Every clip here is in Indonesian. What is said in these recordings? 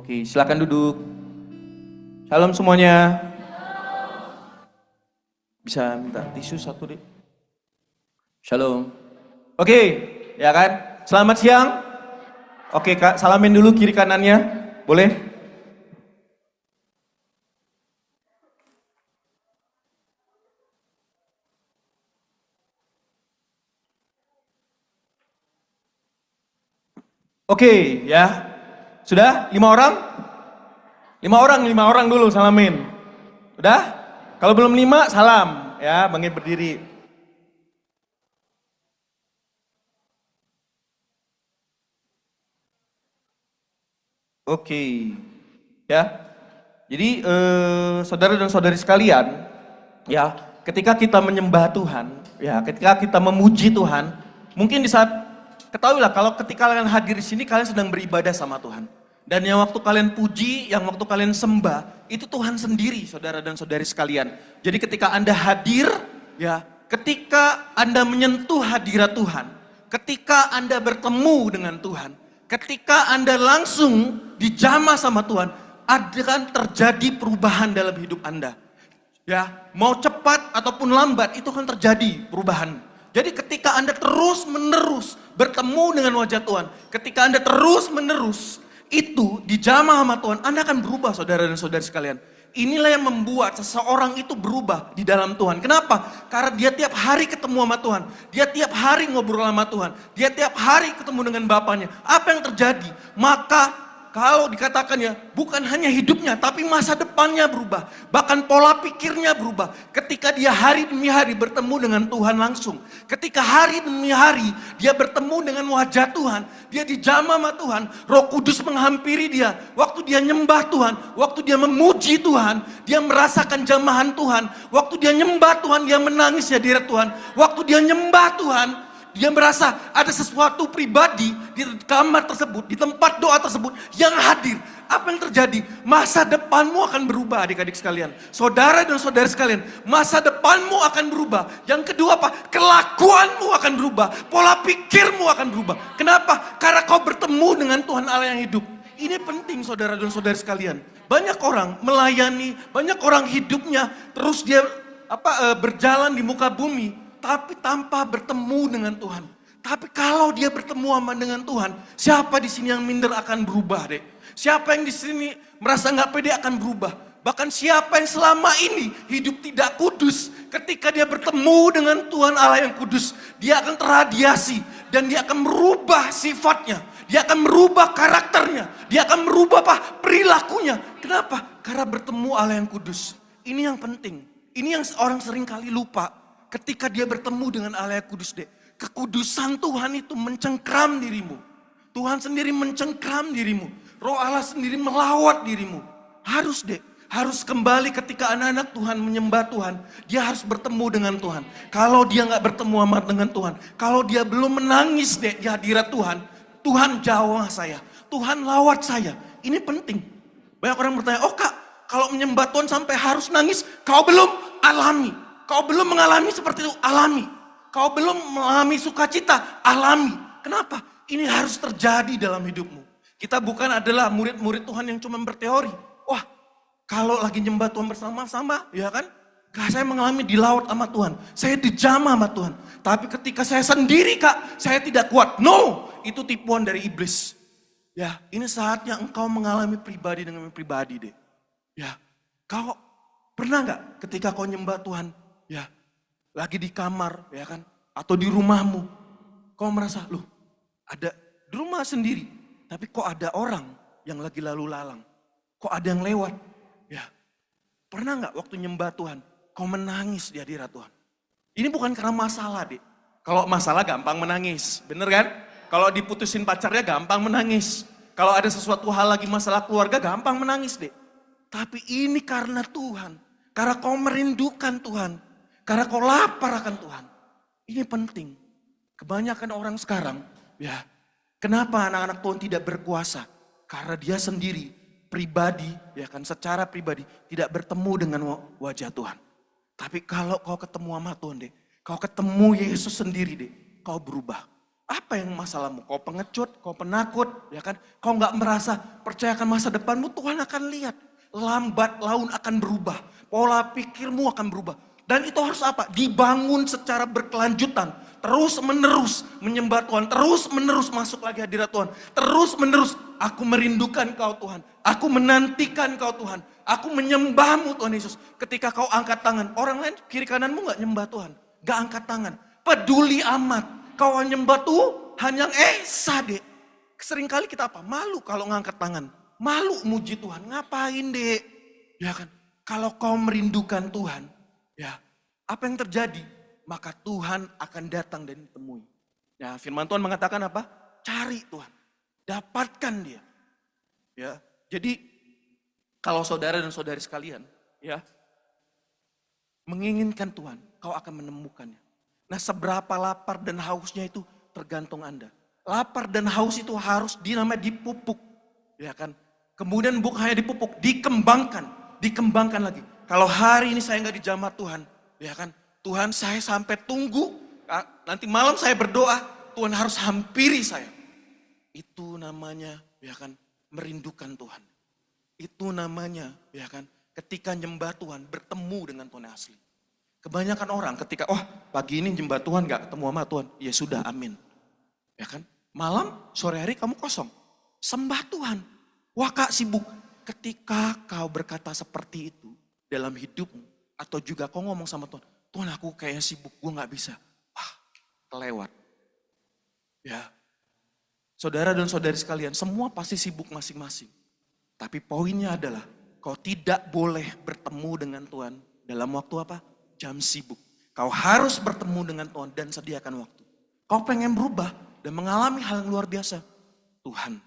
Oke, silakan duduk. Shalom semuanya. Bisa minta tisu satu deh. Shalom. Oke, ya kan? Selamat siang. Oke Kak, salamin dulu kiri kanannya. Boleh? Oke, ya. Sudah? 5 orang? 5 orang dulu salamin. Udah? Kalau belum 5, salam. Ya, bangkit berdiri. Oke. Ya. Jadi saudara dan saudari sekalian, ya, ketika kita menyembah Tuhan, ya, ketika kita memuji Tuhan, mungkin di saat ketahuilah kalau ketika kalian hadir di sini kalian sedang beribadah sama Tuhan. Dan yang waktu kalian puji, yang waktu kalian sembah, itu Tuhan sendiri, saudara dan saudari sekalian. Jadi ketika Anda hadir, ya, ketika Anda menyentuh hadirat Tuhan, ketika Anda bertemu dengan Tuhan, ketika Anda langsung dijamah sama Tuhan, akan terjadi perubahan dalam hidup Anda. Ya, mau cepat ataupun lambat itu akan terjadi perubahan. Jadi ketika Anda terus menerus bertemu dengan wajah Tuhan, ketika Anda terus menerus itu dijamah sama Tuhan, Anda akan berubah saudara dan saudari sekalian. Inilah yang membuat seseorang itu berubah di dalam Tuhan. Kenapa? Karena dia tiap hari ketemu sama Tuhan. Dia tiap hari ngobrol sama Tuhan. Dia tiap hari ketemu dengan Bapaknya. Apa yang terjadi? Maka kalau dikatakan ya, bukan hanya hidupnya, tapi masa depannya berubah. Bahkan pola pikirnya berubah. Ketika dia hari demi hari bertemu dengan Tuhan langsung. Ketika hari demi hari dia bertemu dengan wajah Tuhan. Dia dijamah sama Tuhan. Roh Kudus menghampiri dia. Waktu dia nyembah Tuhan. Waktu dia memuji Tuhan. Dia merasakan jamahan Tuhan. Waktu dia nyembah Tuhan, dia menangis ya hadirat Tuhan. Waktu dia nyembah Tuhan, dia merasa ada sesuatu pribadi di kamar tersebut, di tempat doa tersebut yang hadir. Apa yang terjadi? Masa depanmu akan berubah adik-adik sekalian. Saudara dan saudari sekalian, masa depanmu akan berubah. Yang kedua apa? Kelakuanmu akan berubah. Pola pikirmu akan berubah. Kenapa? Karena kau bertemu dengan Tuhan Allah yang hidup. Ini penting saudara dan saudari sekalian. Banyak orang melayani, banyak orang hidupnya terus dia berjalan di muka bumi, tapi tanpa bertemu dengan Tuhan. Tapi kalau dia bertemu dengan Tuhan, siapa di sini yang minder akan berubah, Dek? Siapa yang di sini merasa nggak pede akan berubah? Bahkan siapa yang selama ini hidup tidak kudus, ketika dia bertemu dengan Tuhan Allah yang kudus, dia akan terradiasi dan dia akan merubah sifatnya, dia akan merubah karakternya, dia akan merubah perilakunya. Kenapa? Karena bertemu Allah yang kudus. Ini yang penting. Ini yang orang sering kali lupa. Ketika dia bertemu dengan Allah yang kudus, Dek, kekudusan Tuhan itu mencengkram dirimu. Tuhan sendiri mencengkram dirimu. Roh Allah sendiri melawat dirimu. Harus, Dek, harus kembali ketika anak-anak Tuhan menyembah Tuhan. Dia harus bertemu dengan Tuhan. Kalau dia nggak bertemu dengan Tuhan, kalau dia belum menangis, Dek, di hadirat Tuhan, Tuhan jawab saya, Tuhan lawat saya. Ini penting. Banyak orang bertanya, oh Kak, kalau menyembah Tuhan sampai harus nangis, kau belum alami. Kau belum mengalami seperti itu, alami. Kau belum mengalami sukacita, alami. Kenapa? Ini harus terjadi dalam hidupmu. Kita bukan adalah murid-murid Tuhan yang cuma berteori. Wah, kalau lagi nyembah Tuhan bersama-sama, ya kan? Saya mengalami di laut sama Tuhan. Saya dijamah sama Tuhan. Tapi ketika saya sendiri, Kak, saya tidak kuat. No, itu tipuan dari iblis. Ya, ini saatnya engkau mengalami pribadi dengan pribadi, deh. Ya, kau pernah nggak ketika kau nyembah Tuhan? Ya, lagi di kamar, ya kan? Atau di rumahmu. Kau merasa, loh, ada di rumah sendiri. Tapi kok ada orang yang lagi lalu lalang? Kok ada yang lewat? Ya, pernah nggak waktu nyembah Tuhan, kau menangis di hadirat Tuhan? Ini bukan karena masalah, Dek. Kalau masalah gampang menangis, bener kan? Kalau diputusin pacarnya gampang menangis. Kalau ada sesuatu hal lagi masalah keluarga gampang menangis, Dek. Tapi ini karena Tuhan. Karena kau merindukan Tuhan. Karena kau lapar akan Tuhan. Ini penting. Kebanyakan orang sekarang, ya, kenapa anak-anak Tuhan tidak berkuasa? Karena dia sendiri, pribadi, ya kan, secara pribadi, tidak bertemu dengan wajah Tuhan. Tapi kalau kau ketemu sama Tuhan, deh, kau ketemu Yesus sendiri, deh, kau berubah. Apa yang masalahmu? Kau pengecut, kau penakut, ya kan? Kau nggak merasa percayakan masa depanmu, Tuhan akan lihat. Lambat laun akan berubah, pola pikirmu akan berubah. Dan itu harus apa? Dibangun secara berkelanjutan. Terus menerus menyembah Tuhan, terus menerus masuk lagi hadirat Tuhan. Terus menerus, aku merindukan kau Tuhan. Aku menantikan kau Tuhan. Aku menyembahmu Tuhan Yesus. Ketika kau angkat tangan, orang lain kiri kananmu nggak nyembah Tuhan. Nggak angkat tangan, peduli amat. Kau nyembah Tuhan yang Esa dek. Seringkali kita apa? Malu kalau ngangkat tangan. Malu muji Tuhan. Ngapain dek? Ya kan? Kalau kau merindukan Tuhan. Ya, apa yang terjadi? Maka Tuhan akan datang dan ditemui. Ya, firman Tuhan mengatakan apa? Cari Tuhan. Dapatkan dia. Ya, jadi kalau saudara dan saudari sekalian. Ya, menginginkan Tuhan. Kau akan menemukannya. Nah, seberapa lapar dan hausnya itu tergantung Anda. Lapar dan haus itu harus dipupuk, ya kan? Kemudian bukan hanya dipupuk, dikembangkan lagi. Kalau hari ini saya nggak dijamah Tuhan, ya kan? Tuhan saya sampai tunggu, nanti malam saya berdoa, Tuhan harus hampiri saya. Itu namanya, ya kan? Merindukan Tuhan. Itu namanya, ya kan? Ketika nyembah Tuhan, bertemu dengan Tuhan asli. Kebanyakan orang ketika, pagi ini nyembah Tuhan gak ketemu sama Tuhan. Ya sudah, amin. Ya kan? Malam, sore hari kamu kosong. Sembah Tuhan. Wah kak sibuk. Ketika kau berkata seperti itu dalam hidupmu. Atau juga kau ngomong sama Tuhan. Tuhan aku kayaknya sibuk, gue gak bisa. Wah, kelewat. Ya. Saudara dan saudari sekalian, semua pasti sibuk masing-masing. Tapi poinnya adalah, kau tidak boleh bertemu dengan Tuhan dalam waktu apa? Jam sibuk. Kau harus bertemu dengan Tuhan dan sediakan waktu. Kau pengen berubah dan mengalami hal yang luar biasa. Tuhan.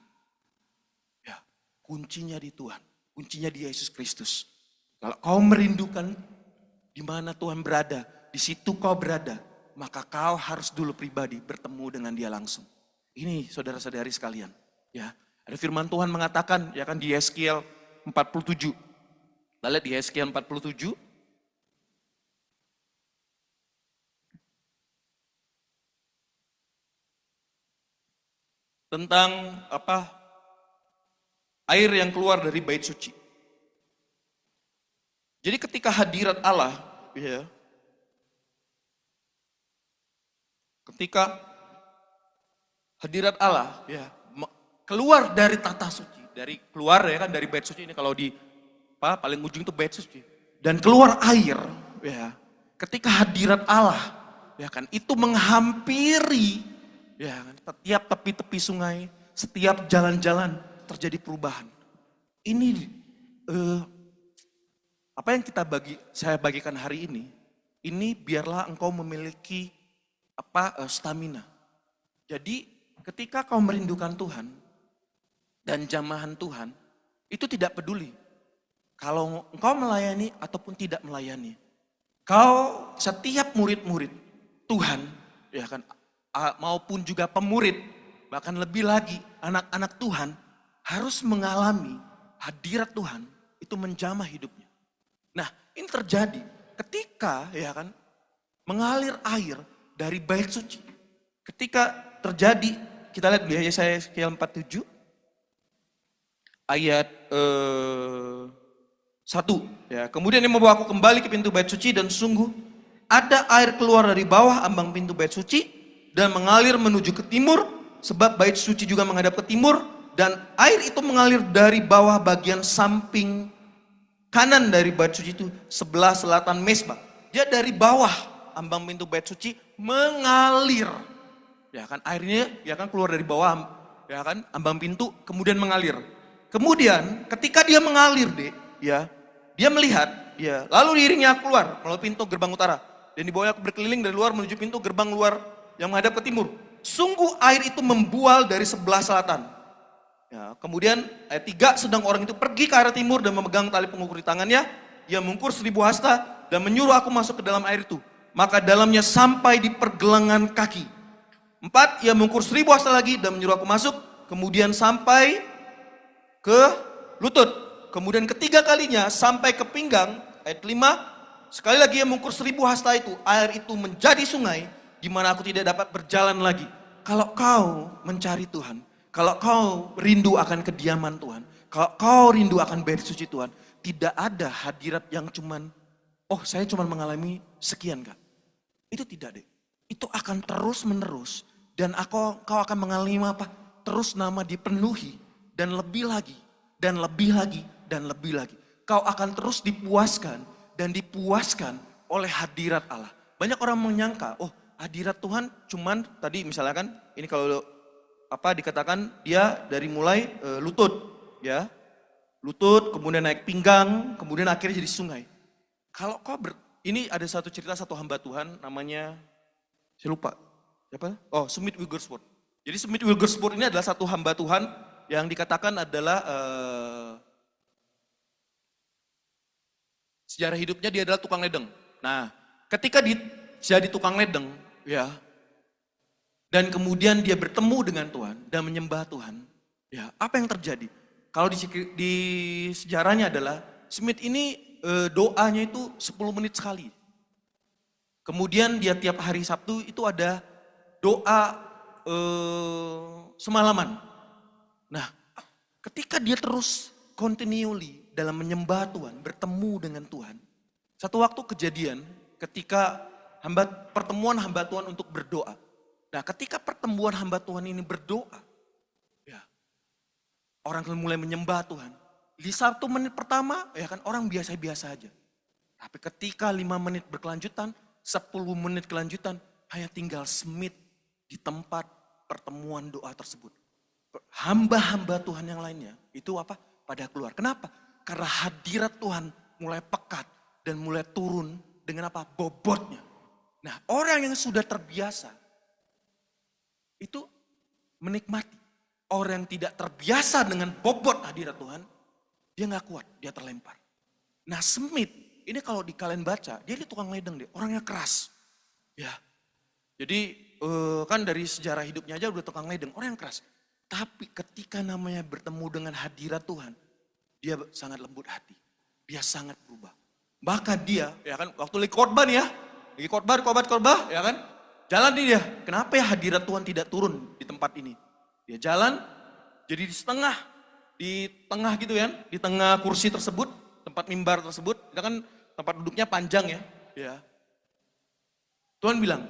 Ya, kuncinya di Tuhan. Kuncinya di Yesus Kristus. Kalau kau merindukan di mana Tuhan berada, di situ kau berada, maka kau harus dulu pribadi bertemu dengan dia langsung. Ini saudara-saudari sekalian. Ya, ada firman Tuhan mengatakan, ya kan di Yeskiel 47. Kita lihat di Yeskiel 47. Tentang apa? Air yang keluar dari bait suci. Jadi ketika hadirat Allah, ya, ketika hadirat Allah, ya, keluar dari tata suci, keluar ya kan dari bait suci ini kalau di paling ujung itu bait suci, dan keluar air, ya, ketika hadirat Allah, ya kan, itu menghampiri, ya kan, setiap tepi-tepi sungai, setiap jalan-jalan terjadi perubahan. Ini apa yang saya bagikan hari ini biarlah engkau memiliki stamina. Jadi ketika kau merindukan Tuhan dan jamahan Tuhan, itu tidak peduli kalau engkau melayani ataupun tidak melayani. Kau setiap murid-murid Tuhan, ya kan, maupun juga pemurid, bahkan lebih lagi anak-anak Tuhan harus mengalami hadirat Tuhan itu menjamah hidupnya. Nah, ini terjadi ketika, ya kan, mengalir air dari bait suci. Ketika terjadi, kita lihat di Yesaya 47 ayat 1. Ya, kemudian dia membawa aku kembali ke pintu bait suci dan sungguh ada air keluar dari bawah ambang pintu bait suci dan mengalir menuju ke timur, sebab bait suci juga menghadap ke timur, dan air itu mengalir dari bawah bagian samping kanan dari bait suci itu sebelah selatan mesbah. Dia dari bawah ambang pintu bait suci mengalir. Ya kan, airnya ya kan keluar dari bawah, ya kan, ambang pintu kemudian mengalir. Kemudian ketika dia mengalir, ya, dia melihat, ya, lalu diiringnya aku keluar melalui pintu gerbang utara dan dibawanya aku berkeliling dari luar menuju pintu gerbang luar yang menghadap ke timur. Sungguh air itu membual dari sebelah selatan. Ya, kemudian ayat 3, sedang orang itu pergi ke arah timur dan memegang tali pengukur di tangannya. Ia mengukur 1000 hasta dan menyuruh aku masuk ke dalam air itu. Maka dalamnya sampai di pergelangan kaki. 4, ia mengukur 1000 hasta lagi dan menyuruh aku masuk. Kemudian sampai ke lutut. Kemudian ketiga kalinya sampai ke pinggang. Ayat 5, sekali lagi ia mengukur 1000 hasta itu. Air itu menjadi sungai di mana aku tidak dapat berjalan lagi kalau kau mencari Tuhan, kalau kau rindu akan kediaman Tuhan, kalau kau rindu akan bait suci Tuhan, tidak ada hadirat yang cuman, oh saya cuman mengalami sekian Kak. Itu tidak deh. Itu akan terus menerus. Dan kau akan mengalami apa? Terus nama dipenuhi. Dan lebih lagi. Dan lebih lagi. Dan lebih lagi. Kau akan terus dipuaskan. Dan dipuaskan oleh hadirat Allah. Banyak orang menyangka, oh hadirat Tuhan cuman tadi misalnya kan, ini kalau dikatakan dia dari mulai lutut. Ya, lutut, kemudian naik pinggang, kemudian akhirnya jadi sungai. Kalau ini ada satu cerita satu hamba Tuhan namanya, saya lupa, siapa? Oh, Smith Wigglesworth. Jadi Smith Wigglesworth ini adalah satu hamba Tuhan yang dikatakan adalah sejarah hidupnya dia adalah tukang ledeng. Nah, ketika jadi tukang ledeng, ya, dan kemudian dia bertemu dengan Tuhan dan menyembah Tuhan, ya, apa yang terjadi? Kalau di sejarahnya adalah Smith ini doanya itu 10 menit sekali. Kemudian dia tiap hari Sabtu itu ada doa semalaman. Nah, ketika dia terus continually dalam menyembah Tuhan, bertemu dengan Tuhan. Satu waktu kejadian ketika pertemuan hamba Tuhan untuk berdoa. Nah, ketika pertemuan hamba Tuhan ini berdoa, orang mulai menyembah Tuhan. Di 1 menit pertama, ya kan orang biasa-biasa aja. Tapi ketika 5 menit berkelanjutan, 10 menit kelanjutan, hanya tinggal Smith di tempat pertemuan doa tersebut. Hamba-hamba Tuhan yang lainnya, itu apa? Pada keluar. Kenapa? Karena hadirat Tuhan mulai pekat dan mulai turun dengan apa? Bobotnya. Nah, orang yang sudah terbiasa, itu menikmati. Orang yang tidak terbiasa dengan bobot hadirat Tuhan, dia gak kuat, dia terlempar. Nah Smith, ini kalau kalian baca, dia ini tukang ledeng deh, orangnya keras. Ya, jadi kan dari sejarah hidupnya aja udah tukang ledeng, orang yang keras. Tapi ketika namanya bertemu dengan hadirat Tuhan, dia sangat lembut hati. Dia sangat berubah. Bahkan dia, ya kan, waktu lagi khotbah nih ya, lagi khotbah, ya kan, jalan nih dia. Kenapa ya hadirat Tuhan tidak turun di tempat ini? Dia jalan, jadi di tengah gitu kan, di tengah kursi tersebut, tempat mimbar tersebut, itu kan tempat duduknya panjang ya. Ya. Tuhan bilang,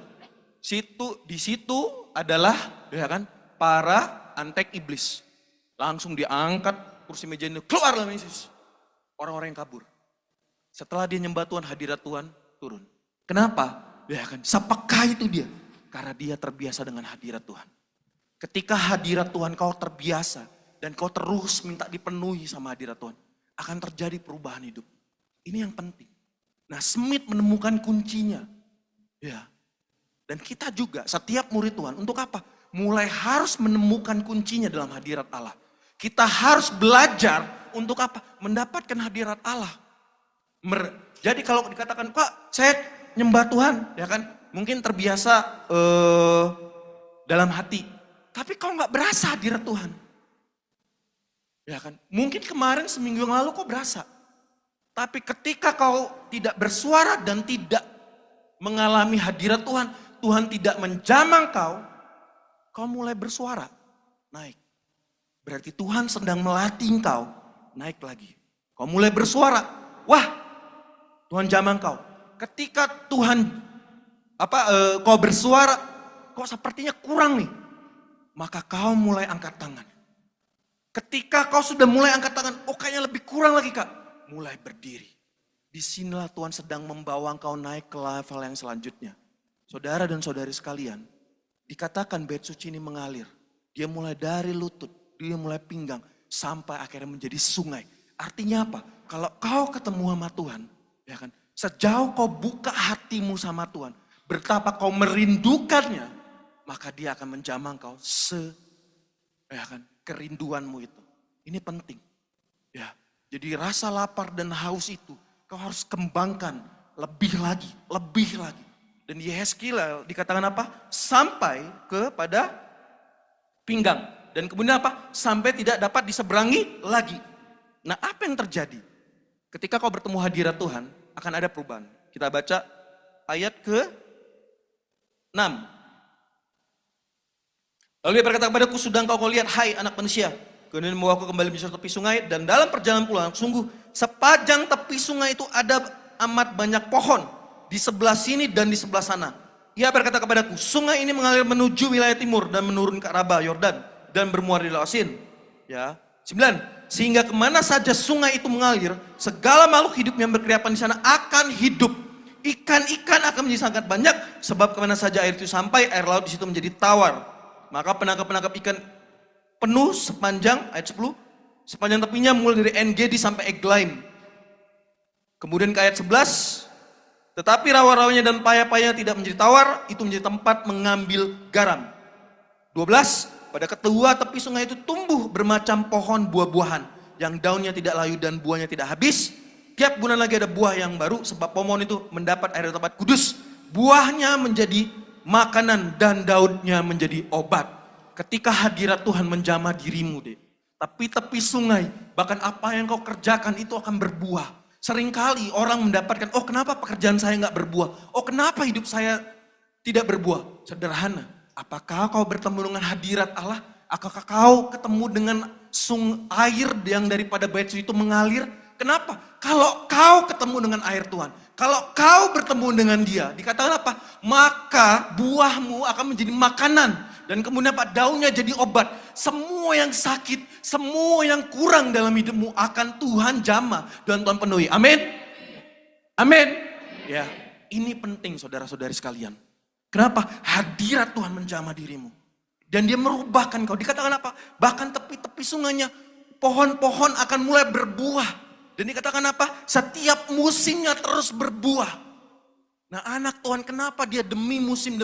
di situ adalah, ya kan, para antek iblis. Langsung diangkat kursi meja ini, keluar dalam Yesus. Orang-orang yang kabur. Setelah dia nyembah Tuhan, hadirat Tuhan turun. Kenapa? Ya kan, sepeka itu dia. Karena dia terbiasa dengan hadirat Tuhan. Ketika hadirat Tuhan kau terbiasa dan kau terus minta dipenuhi sama hadirat Tuhan, akan terjadi perubahan hidup. Ini yang penting. Nah, Smith menemukan kuncinya. Ya. Dan kita juga setiap murid Tuhan untuk apa? Mulai harus menemukan kuncinya dalam hadirat Allah. Kita harus belajar untuk apa? Mendapatkan hadirat Allah. Jadi kalau dikatakan, "Kok saya nyembah Tuhan?" Ya kan? Mungkin terbiasa dalam hati. Tapi kau gak berasa hadirat Tuhan. Ya kan? Mungkin kemarin seminggu yang lalu kau berasa. Tapi ketika kau tidak bersuara dan tidak mengalami hadirat Tuhan, Tuhan tidak menjamah kau mulai bersuara, naik. Berarti Tuhan sedang melatih kau, naik lagi. Kau mulai bersuara, wah Tuhan jamah kau. Ketika Tuhan kau bersuara, kok sepertinya kurang nih. Maka kau mulai angkat tangan. Ketika kau sudah mulai angkat tangan, oh kayaknya lebih kurang lagi Kak. Mulai berdiri. Disinilah Tuhan sedang membawa engkau naik ke level yang selanjutnya. Saudara dan saudari sekalian, dikatakan bait suci ini mengalir. Dia mulai dari lutut, dia mulai pinggang, sampai akhirnya menjadi sungai. Artinya apa? Kalau kau ketemu sama Tuhan, ya kan, sejauh kau buka hatimu sama Tuhan, betapa kau merindukannya, maka dia akan menjamah kau kerinduanmu itu. Ini penting. Ya, jadi rasa lapar dan haus itu kau harus kembangkan lebih lagi. Dan Yehezkiel dikatakan apa? Sampai kepada pinggang. Dan kemudian apa? Sampai tidak dapat diseberangi lagi. Nah, apa yang terjadi? Ketika kau bertemu hadirat Tuhan, akan ada perubahan. Kita baca ayat ke-6. Lalu dia berkata kepadaku, sudah kau lihat, hai anak manusia. Kemudian membawaku kembali di tepi sungai, dan dalam perjalanan pulang, sungguh sepanjang tepi sungai itu ada amat banyak pohon. Di sebelah sini dan di sebelah sana. Ia berkata kepadaku, sungai ini mengalir menuju wilayah timur dan menurun ke Araba, Yordan, dan bermuara di Laut Sin. Ya. 9. Sehingga kemana saja sungai itu mengalir, segala makhluk hidup yang berkeriapan di sana akan hidup. Ikan-ikan akan menjadi sangat banyak, sebab kemana saja air itu sampai, air laut di situ menjadi tawar. Maka penangkap-penangkap ikan penuh sepanjang, ayat 10, sepanjang tepinya mulai dari En-Gedi sampai Eglaim. Kemudian ke ayat 11, tetapi rawa-rawanya dan paya-payanya tidak menjadi tawar, itu menjadi tempat mengambil garam. 12, pada kedua tepi sungai itu tumbuh bermacam pohon buah-buahan, yang daunnya tidak layu dan buahnya tidak habis. Tiap bulan lagi ada buah yang baru, sebab pohon itu mendapat air dari tempat kudus. Buahnya menjadi makanan dan daunnya menjadi obat. Ketika hadirat Tuhan menjamah dirimu, deh. Tapi tepi sungai, bahkan apa yang kau kerjakan itu akan berbuah. Seringkali orang mendapatkan, oh kenapa pekerjaan saya nggak berbuah? Oh kenapa hidup saya tidak berbuah? Sederhana, apakah kau bertemu dengan hadirat Allah? Apakah kau ketemu dengan air yang daripada bait suci itu mengalir? Kenapa? Kalau kau ketemu dengan air Tuhan, kalau kau bertemu dengan dia, dikatakan apa? Maka buahmu akan menjadi makanan. Dan kemudian apa? Daunnya jadi obat. Semua yang sakit, semua yang kurang dalam hidupmu akan Tuhan jamah dan Tuhan penuhi. Amin. Amin. Ya, ini penting saudara-saudari sekalian. Kenapa? Hadirat Tuhan menjamah dirimu. Dan dia merubahkan kau. Dikatakan apa? Bahkan tepi-tepi sungainya, pohon-pohon akan mulai berbuah. Dan dikatakan apa? Setiap musimnya terus berbuah. Nah anak Tuhan kenapa dia demi musim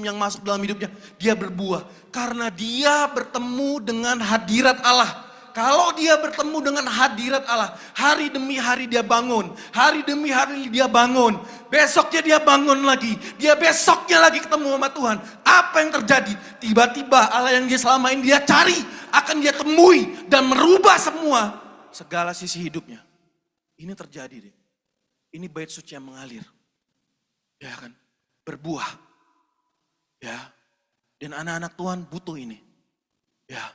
yang masuk dalam hidupnya, dia berbuah. Karena dia bertemu dengan hadirat Allah. Kalau dia bertemu dengan hadirat Allah, hari demi hari dia bangun. Hari demi hari dia bangun. Besoknya dia bangun lagi. Dia besoknya lagi ketemu sama Tuhan. Apa yang terjadi? Tiba-tiba Allah yang dia selama ini dia cari, akan dia temui dan merubah semua segala sisi hidupnya. Ini terjadi deh. Ini bait suci yang mengalir. Ya kan, berbuah. Ya. Dan anak-anak Tuhan butuh ini. Ya.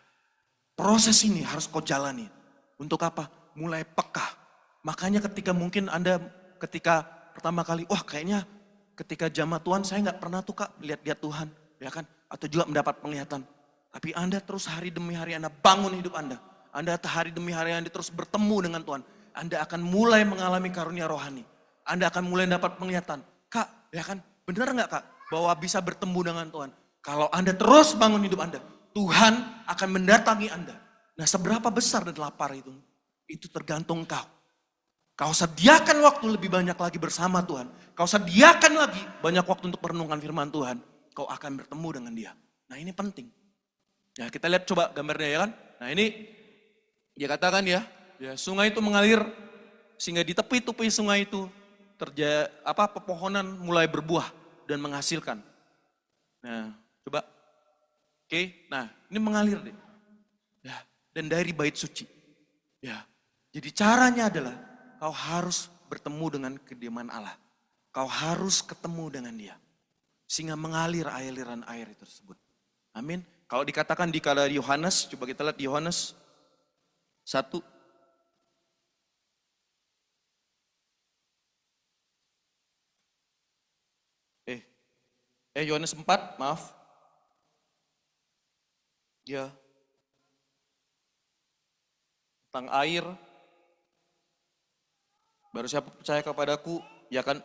Proses ini harus kau jalani. Untuk apa? Mulai peka. Makanya ketika mungkin Anda ketika pertama kali, wah kayaknya ketika jamaah Tuhan saya nggak pernah tuh Kak lihat-lihat Tuhan, ya kan? Atau juga mendapat penglihatan. Tapi Anda terus hari demi hari Anda bangun hidup Anda. Anda hari demi hari Anda terus bertemu dengan Tuhan. Anda akan mulai mengalami karunia rohani. Anda akan mulai dapat penglihatan. Kak, ya kan? Benar nggak Kak? Bahwa bisa bertemu dengan Tuhan. Kalau Anda terus bangun hidup Anda, Tuhan akan mendatangi Anda. Nah seberapa besar dan lapar itu tergantung kau. Kau sediakan waktu lebih banyak lagi bersama Tuhan. Kau sediakan lagi banyak waktu untuk merenungkan firman Tuhan. Kau akan bertemu dengan dia. Nah ini penting. Ya kita lihat coba gambarnya ya kan. Nah ini dia katakan ya sungai itu mengalir sehingga di tepi-tepi sungai itu pepohonan mulai berbuah dan menghasilkan. Nah coba. Oke, nah ini mengalir deh. Ya, dan dari bait suci. Ya. Jadi caranya adalah kau harus bertemu dengan kediaman Allah. Kau harus ketemu dengan dia. Sehingga mengalir aliran air tersebut. Amin. Kalau dikatakan di kala Yohanes, coba kita lihat di Yohanes 1. Yohanes 4, maaf. Ya. Tentang air. Baru siapa percaya kepadaku, ya kan.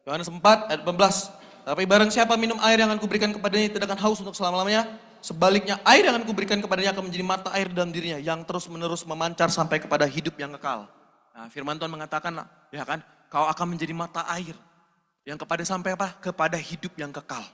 Yohanes 4 ayat 18. Tapi barang siapa minum air yang akan kuberikan kepadanya tidak akan haus untuk selama-lamanya. Sebaliknya air yang akan kuberikan kepadanya akan menjadi mata air dalam dirinya yang terus menerus memancar sampai kepada hidup yang kekal. Nah, firman Tuhan mengatakan, ya kan, kau akan menjadi mata air yang kepada sampai apa? Kepada hidup yang kekal.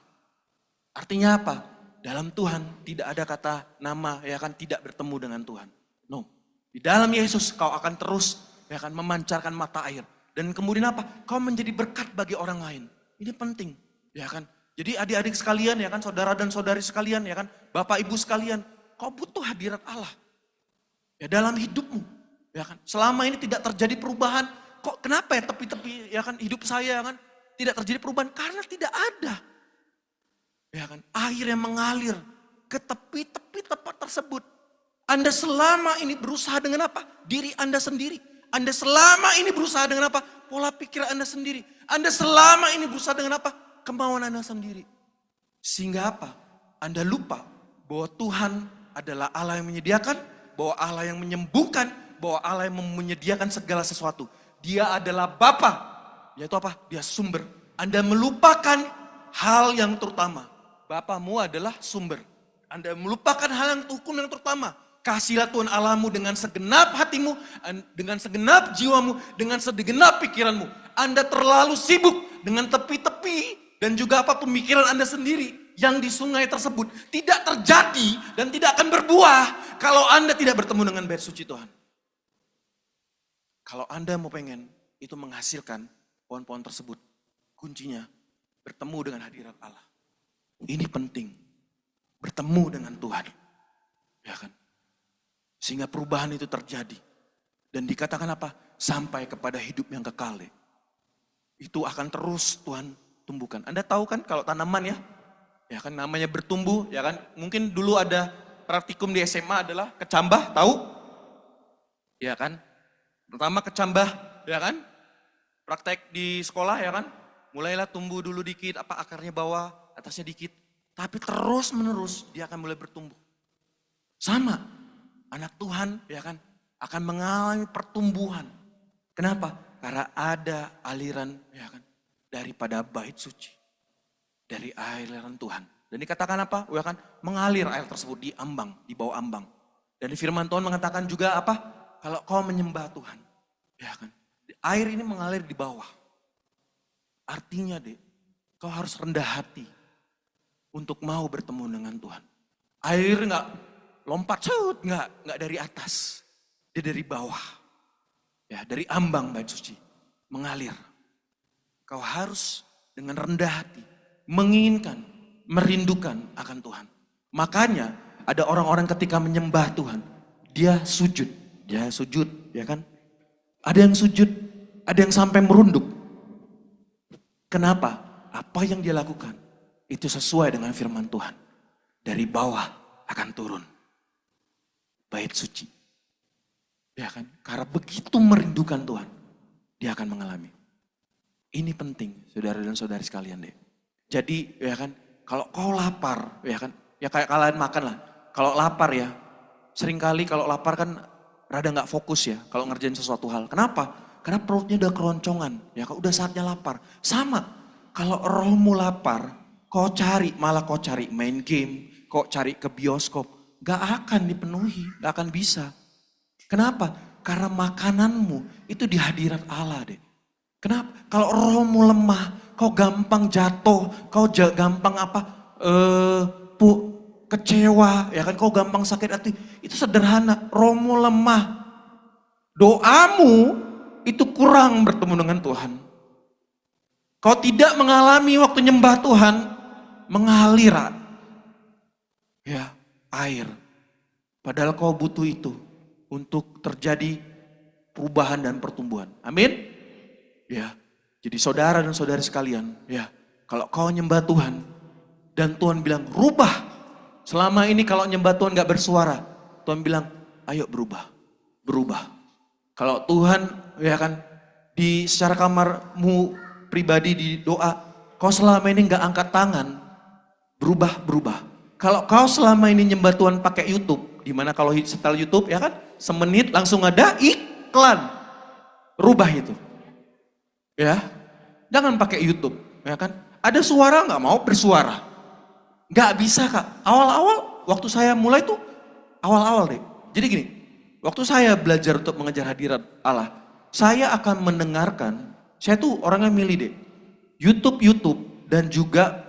Artinya apa? Dalam Tuhan tidak ada kata nama ya kan tidak bertemu dengan Tuhan. No. Di dalam Yesus kau akan terus ya kan memancarkan mata air. Dan kemudian apa? Kau menjadi berkat bagi orang lain. Ini penting ya kan. Jadi adik-adik sekalian ya kan, saudara dan saudari sekalian ya kan, bapak ibu sekalian, kau butuh hadirat Allah. Ya dalam hidupmu. Ya kan. Selama ini tidak terjadi perubahan. Kok kenapa ya tepi-tepi ya kan hidup saya kan tidak terjadi perubahan? Karena tidak ada. Ya kan, air yang mengalir. ke tepi-tepi tempat tersebut. Anda selama ini berusaha dengan apa? Diri Anda sendiri. Anda selama ini berusaha dengan apa? Pola pikir Anda sendiri. Anda selama ini berusaha dengan apa? Kemauan Anda sendiri. Sehingga apa? Anda lupa bahwa Tuhan adalah Allah yang menyediakan, bahwa Allah yang menyembuhkan, bahwa Allah yang menyediakan segala sesuatu. Dia adalah Bapa, yaitu apa? Dia sumber. Anda melupakan hal yang terutama. Bapamu adalah sumber. Anda melupakan hal yang hukum yang terutama. Kasihilah Tuhan Allahmu dengan segenap hatimu, dengan segenap jiwamu, dengan segenap pikiranmu. Anda terlalu sibuk dengan tepi-tepi dan juga apa pemikiran Anda sendiri yang di sungai tersebut tidak terjadi dan tidak akan berbuah kalau Anda tidak bertemu dengan bait suci Tuhan. Kalau Anda mau pengen itu menghasilkan pohon-pohon tersebut, kuncinya bertemu dengan hadirat Allah. Ini penting, bertemu dengan Tuhan, ya kan? Sehingga perubahan itu terjadi. Dan dikatakan apa? Sampai kepada hidup yang kekal. Itu akan terus Tuhan tumbuhkan. Anda tahu kan kalau tanaman ya? Ya kan namanya bertumbuh, ya kan? Mungkin dulu ada praktikum di SMA adalah kecambah, tahu? Ya kan? Pertama kecambah, ya kan? Praktek di sekolah, ya kan? Mulailah tumbuh dulu dikit, apa akarnya bawah, atasnya dikit. Tapi terus menerus dia akan mulai bertumbuh. Sama, anak Tuhan ya kan akan mengalami pertumbuhan. Kenapa? Karena ada aliran ya kan daripada bait suci. Dari aliran Tuhan. Dan dikatakan apa? Ya kan mengalir air tersebut di ambang, di bawah ambang. Dan firman Tuhan mengatakan juga apa? Kalau kau menyembah Tuhan, ya kan? Air ini mengalir di bawah. Artinya kau harus rendah hati untuk mau bertemu dengan Tuhan. Air enggak lompat enggak dari atas. Dia dari bawah. Ya, dari ambang bait suci mengalir. Kau harus dengan rendah hati menginginkan, merindukan akan Tuhan. Makanya ada orang-orang ketika menyembah Tuhan, dia sujud, ya kan? Ada yang sujud, ada yang sampai merunduk. Kenapa? Apa yang dia lakukan itu sesuai dengan firman Tuhan. Dari bawah akan turun bait suci. Ya kan? Karena begitu merindukan Tuhan, dia akan mengalami. Ini penting, saudara dan saudari sekalian . Jadi ya kan, kalau kau lapar, ya kan, ya kayak kalian makan lah. Kalau lapar ya, seringkali kalau lapar kan rada nggak fokus ya kalau ngerjain sesuatu hal. Kenapa? Karena perutnya udah keroncongan, ya kan udah saatnya lapar. Sama, kalau rohmu lapar, malah kau cari main game, kau cari ke bioskop, gak akan dipenuhi, gak akan bisa. Kenapa? Karena makananmu itu di hadirat Allah . Kenapa? Kalau rohmu lemah, kau gampang jatuh, kau gampang kecewa, ya kan? Kau gampang sakit hati. Itu sederhana, rohmu lemah. Doamu itu kurang bertemu dengan Tuhan. Kau tidak mengalami waktu nyembah Tuhan, mengalir ya air. Padahal kau butuh itu untuk terjadi perubahan dan pertumbuhan. Amin. Ya. Jadi saudara dan saudari sekalian, ya, kalau kau nyembah Tuhan dan Tuhan bilang rubah. Selama ini kalau nyembah Tuhan gak bersuara, Tuhan bilang ayo berubah. Kalau Tuhan ya kan di secara kamarmu pribadi di doa, kau selama ini gak angkat tangan, berubah. Kalau kau selama ini nyembah Tuhan pakai YouTube, dimana kalau setel YouTube ya kan, semenit langsung ada iklan, rubah itu. Ya, jangan pakai YouTube, ya kan? Ada suara nggak mau bersuara, nggak bisa kak. Awal-awal waktu saya mulai tuh awal-awal . Jadi gini, waktu saya belajar untuk mengejar hadirat Allah, saya akan mendengarkan. Saya tuh orangnya milih YouTube dan juga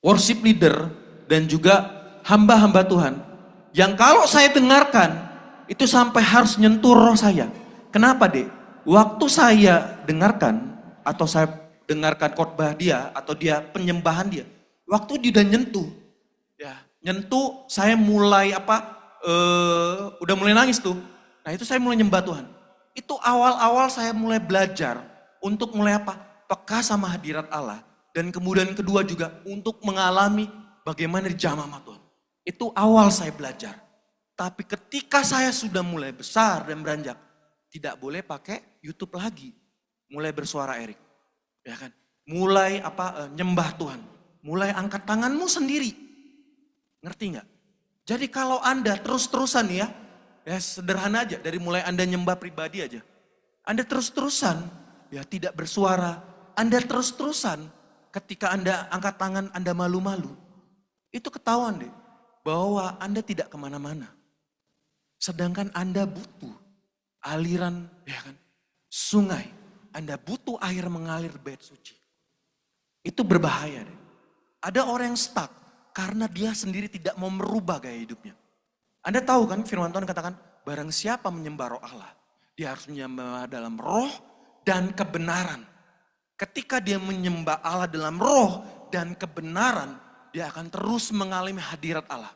worship leader dan juga hamba-hamba Tuhan. Yang kalau saya dengarkan itu sampai harus nyentuh roh saya. Kenapa Waktu saya dengarkan atau saya dengarkan khotbah dia atau dia penyembahan dia, waktu dia udah nyentuh, saya mulai udah mulai nangis tuh. Nah itu saya mulai nyembah Tuhan. Itu awal-awal saya mulai belajar untuk mulai peka sama hadirat Allah. Dan kemudian kedua juga untuk mengalami bagaimana dijamah sama Tuhan. Itu awal saya belajar. Tapi ketika saya sudah mulai besar dan beranjak, tidak boleh pakai YouTube lagi. Mulai bersuara Erik. Ya kan? Mulai nyembah Tuhan. Mulai angkat tanganmu sendiri. Ngerti nggak? Jadi kalau Anda terus-terusan ya sederhana aja, dari mulai Anda nyembah pribadi aja. Anda terus-terusan ya tidak bersuara. Anda terus-terusan ketika Anda angkat tangan Anda malu-malu. Itu ketahuan deh bahwa Anda tidak kemana-mana. Sedangkan Anda butuh aliran ya kan, sungai. Anda butuh air mengalir bait suci. Itu berbahaya deh. Ada orang yang stuck karena dia sendiri tidak mau merubah gaya hidupnya. Anda tahu kan firman Tuhan katakan, barang siapa menyembah roh Allah, dia harus menyembah dalam roh dan kebenaran. Ketika dia menyembah Allah dalam roh dan kebenaran, dia akan terus mengalami hadirat Allah.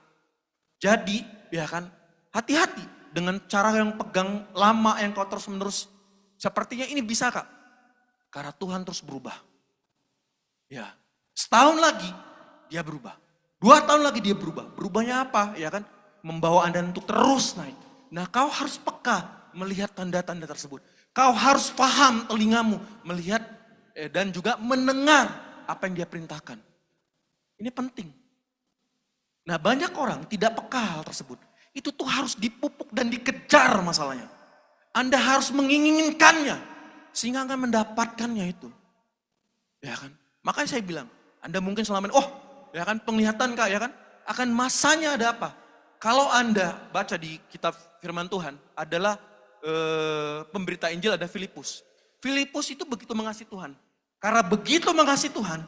Jadi, ya kan, hati-hati dengan cara yang pegang lama yang kau terus menerus. Sepertinya ini bisa Kak, karena Tuhan terus berubah. Ya, setahun lagi dia berubah. 2 tahun lagi dia berubah. Berubahnya apa? Ya kan, membawa Anda untuk terus naik. Nah, kau harus peka melihat tanda-tanda tersebut. Kau harus paham telingamu melihat dan juga mendengar apa yang dia perintahkan. Ini penting. Nah, banyak orang tidak peka hal tersebut. Itu tuh harus dipupuk dan dikejar masalahnya. Anda harus menginginkannya sehingga akan mendapatkannya itu. Ya kan? Makanya saya bilang, Anda mungkin selama ini, ya kan penglihatan Kak, ya kan? Akan masanya ada apa? Kalau Anda baca di kitab firman Tuhan adalah pemberita Injil ada Filipus. Filipus itu begitu mengasihi Tuhan. Karena begitu mengasihi Tuhan,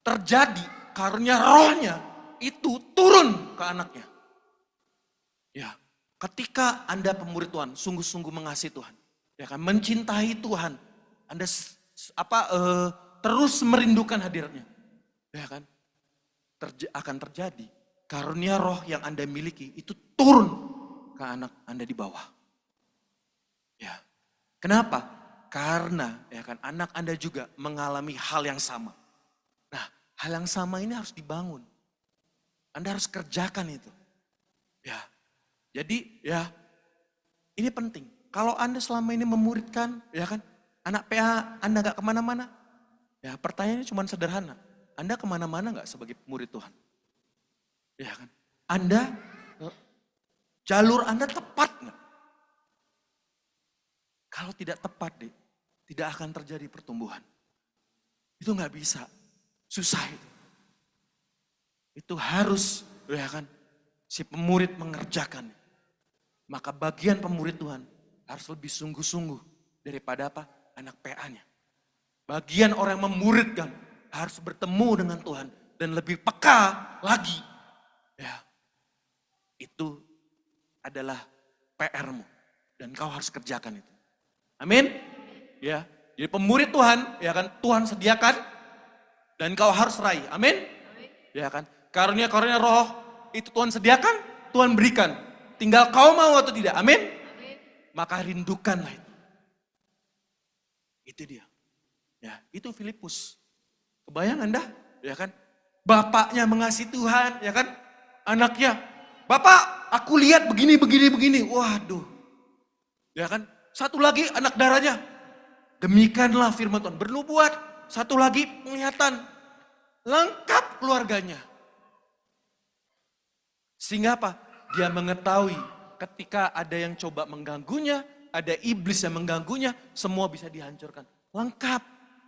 terjadi karunia rohnya itu turun ke anaknya. Ya, ketika Anda pemurid Tuhan, sungguh-sungguh mengasihi Tuhan, ya kan, mencintai Tuhan, Anda terus merindukan hadiratnya, ya kan, akan terjadi karunia roh yang Anda miliki itu turun ke anak Anda di bawah. Ya, kenapa? Karena ya kan anak Anda juga mengalami hal yang sama. Nah, hal yang sama ini harus dibangun. Anda harus kerjakan itu. Ya, jadi ya ini penting. Kalau Anda selama ini memuridkan, ya kan, anak PA Anda gak kemana-mana. Ya pertanyaannya cuma sederhana. Anda kemana-mana gak sebagai murid Tuhan? Ya kan? Jalur Anda tepat gak? Kalau tidak tepat deh, tidak akan terjadi pertumbuhan. Itu gak bisa. Susah itu. Itu harus, ya kan, si pemurid mengerjakan. Maka bagian pemurid Tuhan harus lebih sungguh-sungguh daripada apa? Anak PA-nya. Bagian orang yang memuridkan harus bertemu dengan Tuhan dan lebih peka lagi. Ya, itu adalah PR-mu dan kau harus kerjakan itu. Amin. Ya, jadi pemurid Tuhan, ya kan, Tuhan sediakan dan kau harus raih. Amin. Ya kan, karunia-karunia roh itu Tuhan sediakan, Tuhan berikan. Tinggal kau mau atau tidak. Amin. Maka rindukanlah itu. Itu dia. Ya, itu Filipus. Kebayang Anda, ya kan? Bapaknya mengasihi Tuhan, ya kan? Anaknya, Bapak, aku lihat begini. Waduh. Ya kan? Satu lagi anak darahnya. Demikianlah firman Tuhan. Bernubuat. Satu lagi penglihatan. Lengkap keluarganya. Sehingga apa? Dia mengetahui ketika ada yang coba mengganggunya, ada iblis yang mengganggunya, semua bisa dihancurkan. Lengkap,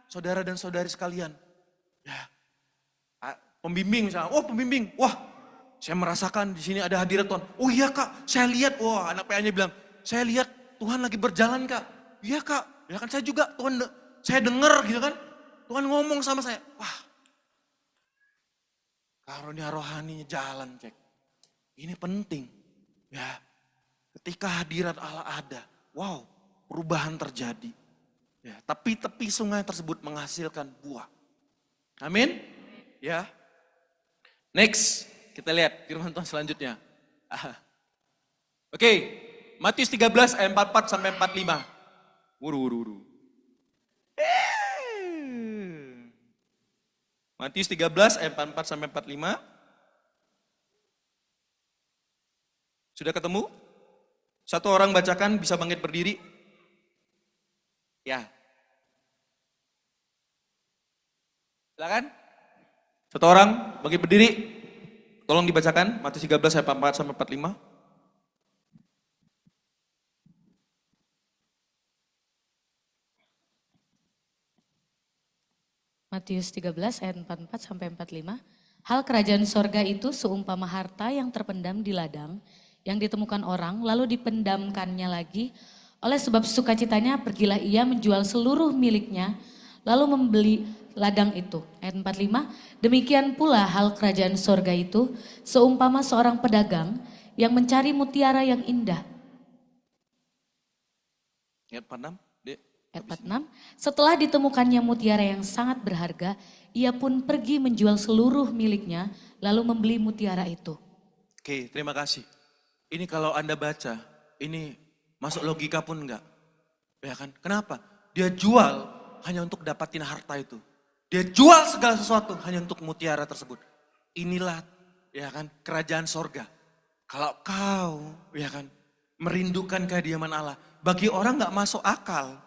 saudara dan saudari sekalian. Ya, pembimbing misalnya, pembimbing, saya merasakan di sini ada hadirat Tuhan. Oh iya Kak, saya lihat, anak PA-nya bilang, saya lihat Tuhan lagi berjalan Kak. Iya Kak, ya kan saya juga, Tuhan, saya dengar gitu kan, Tuhan ngomong sama saya. Wah, karunia rohaninya jalan cek. Ini penting, ya. Ketika hadirat Allah ada, wow, perubahan terjadi. Ya, tepi-tepi sungai tersebut menghasilkan buah. Amin. Ya. Next, kita lihat firman Tuhan selanjutnya. Oke, Matius 13 ayat 44 sampai 45. Wuru. Matius 13 ayat 44 sampai 45. Sudah ketemu? Satu orang bacakan bisa bangkit berdiri? Ya. Silakan. Satu orang bangkit berdiri. Tolong dibacakan Matius 13 ayat 44 sampai 45. Matius 13 ayat 44 sampai 45. Hal kerajaan sorga itu seumpama harta yang terpendam di ladang, yang ditemukan orang lalu dipendamkannya lagi. Oleh sebab sukacitanya pergilah ia menjual seluruh miliknya, lalu membeli ladang itu. Ayat 45, demikian pula hal kerajaan sorga itu seumpama seorang pedagang yang mencari mutiara yang indah. Ayat 46, Dek. Ayat 46, setelah ditemukannya mutiara yang sangat berharga, ia pun pergi menjual seluruh miliknya, lalu membeli mutiara itu. Oke, terima kasih. Ini kalau Anda baca, ini masuk logika pun enggak. Ya kan? Kenapa? Dia jual hanya untuk dapatin harta itu. Dia jual segala sesuatu hanya untuk mutiara tersebut. Inilah ya kan kerajaan sorga. Kalau kau ya kan merindukan kehadiran Allah, bagi orang enggak masuk akal.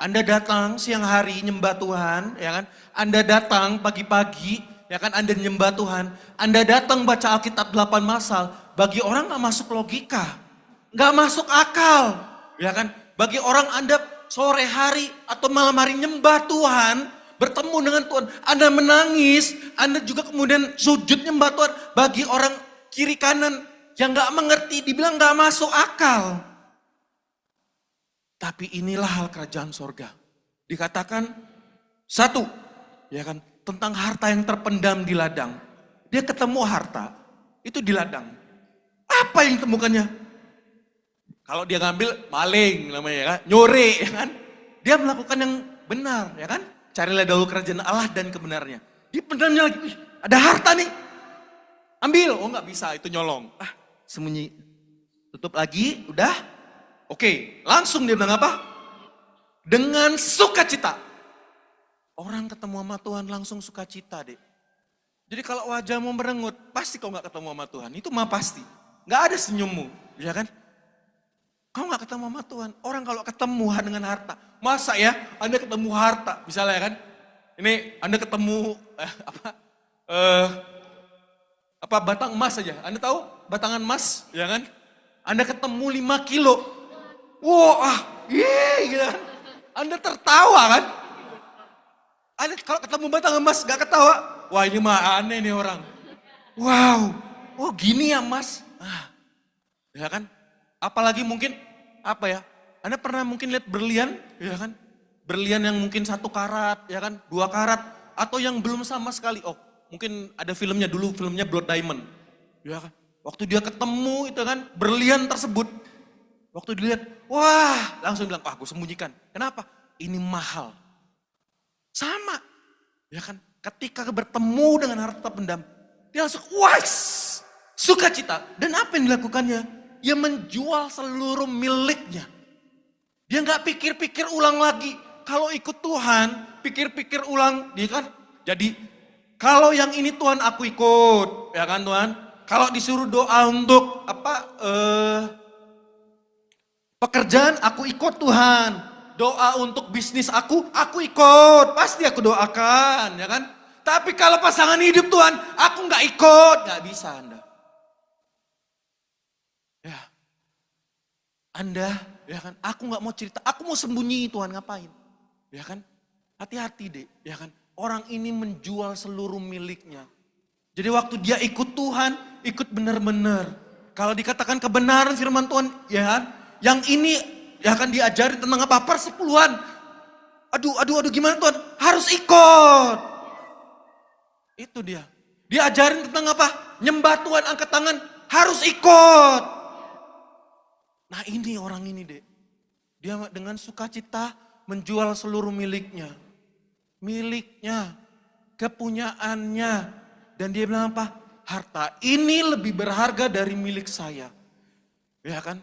Anda datang siang hari nyembah Tuhan, ya kan? Anda datang pagi-pagi, ya kan? Anda nyembah Tuhan. Anda datang baca Alkitab 8 masal, bagi orang nggak masuk logika, nggak masuk akal, ya kan? Bagi orang Anda sore hari atau malam hari nyembah Tuhan, bertemu dengan Tuhan, Anda menangis, Anda juga kemudian sujud nyembah Tuhan. Bagi orang kiri kanan yang nggak mengerti, dibilang nggak masuk akal. Tapi inilah hal kerajaan sorga. Dikatakan satu, ya kan, tentang harta yang terpendam di ladang. Dia ketemu harta, itu di ladang. Apa yang ditemukannya? Kalau dia ngambil maling namanya ya kan, nyore ya kan. Dia melakukan yang benar ya kan. Carilah dahulu kerajaan Allah dan kebenarnya. Dia pendamnya lagi, wih, ada harta nih. Ambil, oh nggak bisa itu nyolong. Sembunyi. Tutup lagi, udah. Oke, langsung dia bilang apa? Dengan sukacita. Orang ketemu sama Tuhan langsung sukacita, Dek. Jadi kalau wajahmu merengut, pasti kau gak ketemu sama Tuhan. Itu mah pasti. Gak ada senyummu, ya kan? Kau gak ketemu sama Tuhan. Orang kalau ketemu dengan harta. Masa ya, Anda ketemu harta, misalnya kan? Ini Anda ketemu batang emas saja. Anda tahu batangan emas, ya kan? Anda ketemu 5 kilo. Wah, gitu kan. Anda tertawa kan? Anda kalau ketemu batang emas gak ketawa. Wah ini mah aneh nih orang. Wow, oh gini ya mas. Ya kan? Apalagi mungkin, apa ya? Anda pernah mungkin lihat berlian, ya kan? Berlian yang mungkin 1 karat, ya kan? 2 karat. Atau yang belum sama sekali. Oh mungkin ada filmnya dulu, filmnya Blood Diamond. Ya kan? Waktu dia ketemu itu kan, berlian tersebut. Waktu dilihat, wah langsung bilang, gue sembunyikan. Kenapa? Ini mahal. Sama, ya kan? Ketika bertemu dengan harta pendam, dia langsung, wah, sukacita. Dan apa yang dilakukannya? Dia menjual seluruh miliknya. Dia nggak pikir-pikir ulang lagi. Kalau ikut Tuhan, pikir-pikir ulang, dia kan? Jadi, kalau yang ini Tuhan aku ikut, ya kan Tuhan? Kalau disuruh doa untuk pekerjaan aku ikut Tuhan. Doa untuk bisnis aku ikut. Pasti aku doakan, ya kan? Tapi kalau pasangan hidup Tuhan, aku nggak ikut. Nggak bisa Anda. Ya. Anda, ya kan? Aku nggak mau cerita, aku mau sembunyi Tuhan ngapain? Ya kan? Hati-hati deh, ya kan? Orang ini menjual seluruh miliknya. Jadi waktu dia ikut Tuhan, ikut benar-benar. Kalau dikatakan kebenaran firman Tuhan, ya kan? Yang ini ya akan diajarin tentang apa? Persepuluhan. Aduh gimana Tuhan? Harus ikut. Itu dia. Diajarin tentang apa? Nyembah Tuhan, angkat tangan. Harus ikut. Nah ini orang ini deh. Dia dengan sukacita menjual seluruh miliknya. Miliknya. Kepunyaannya. Dan dia bilang apa? Harta ini lebih berharga dari milik saya. Ya kan?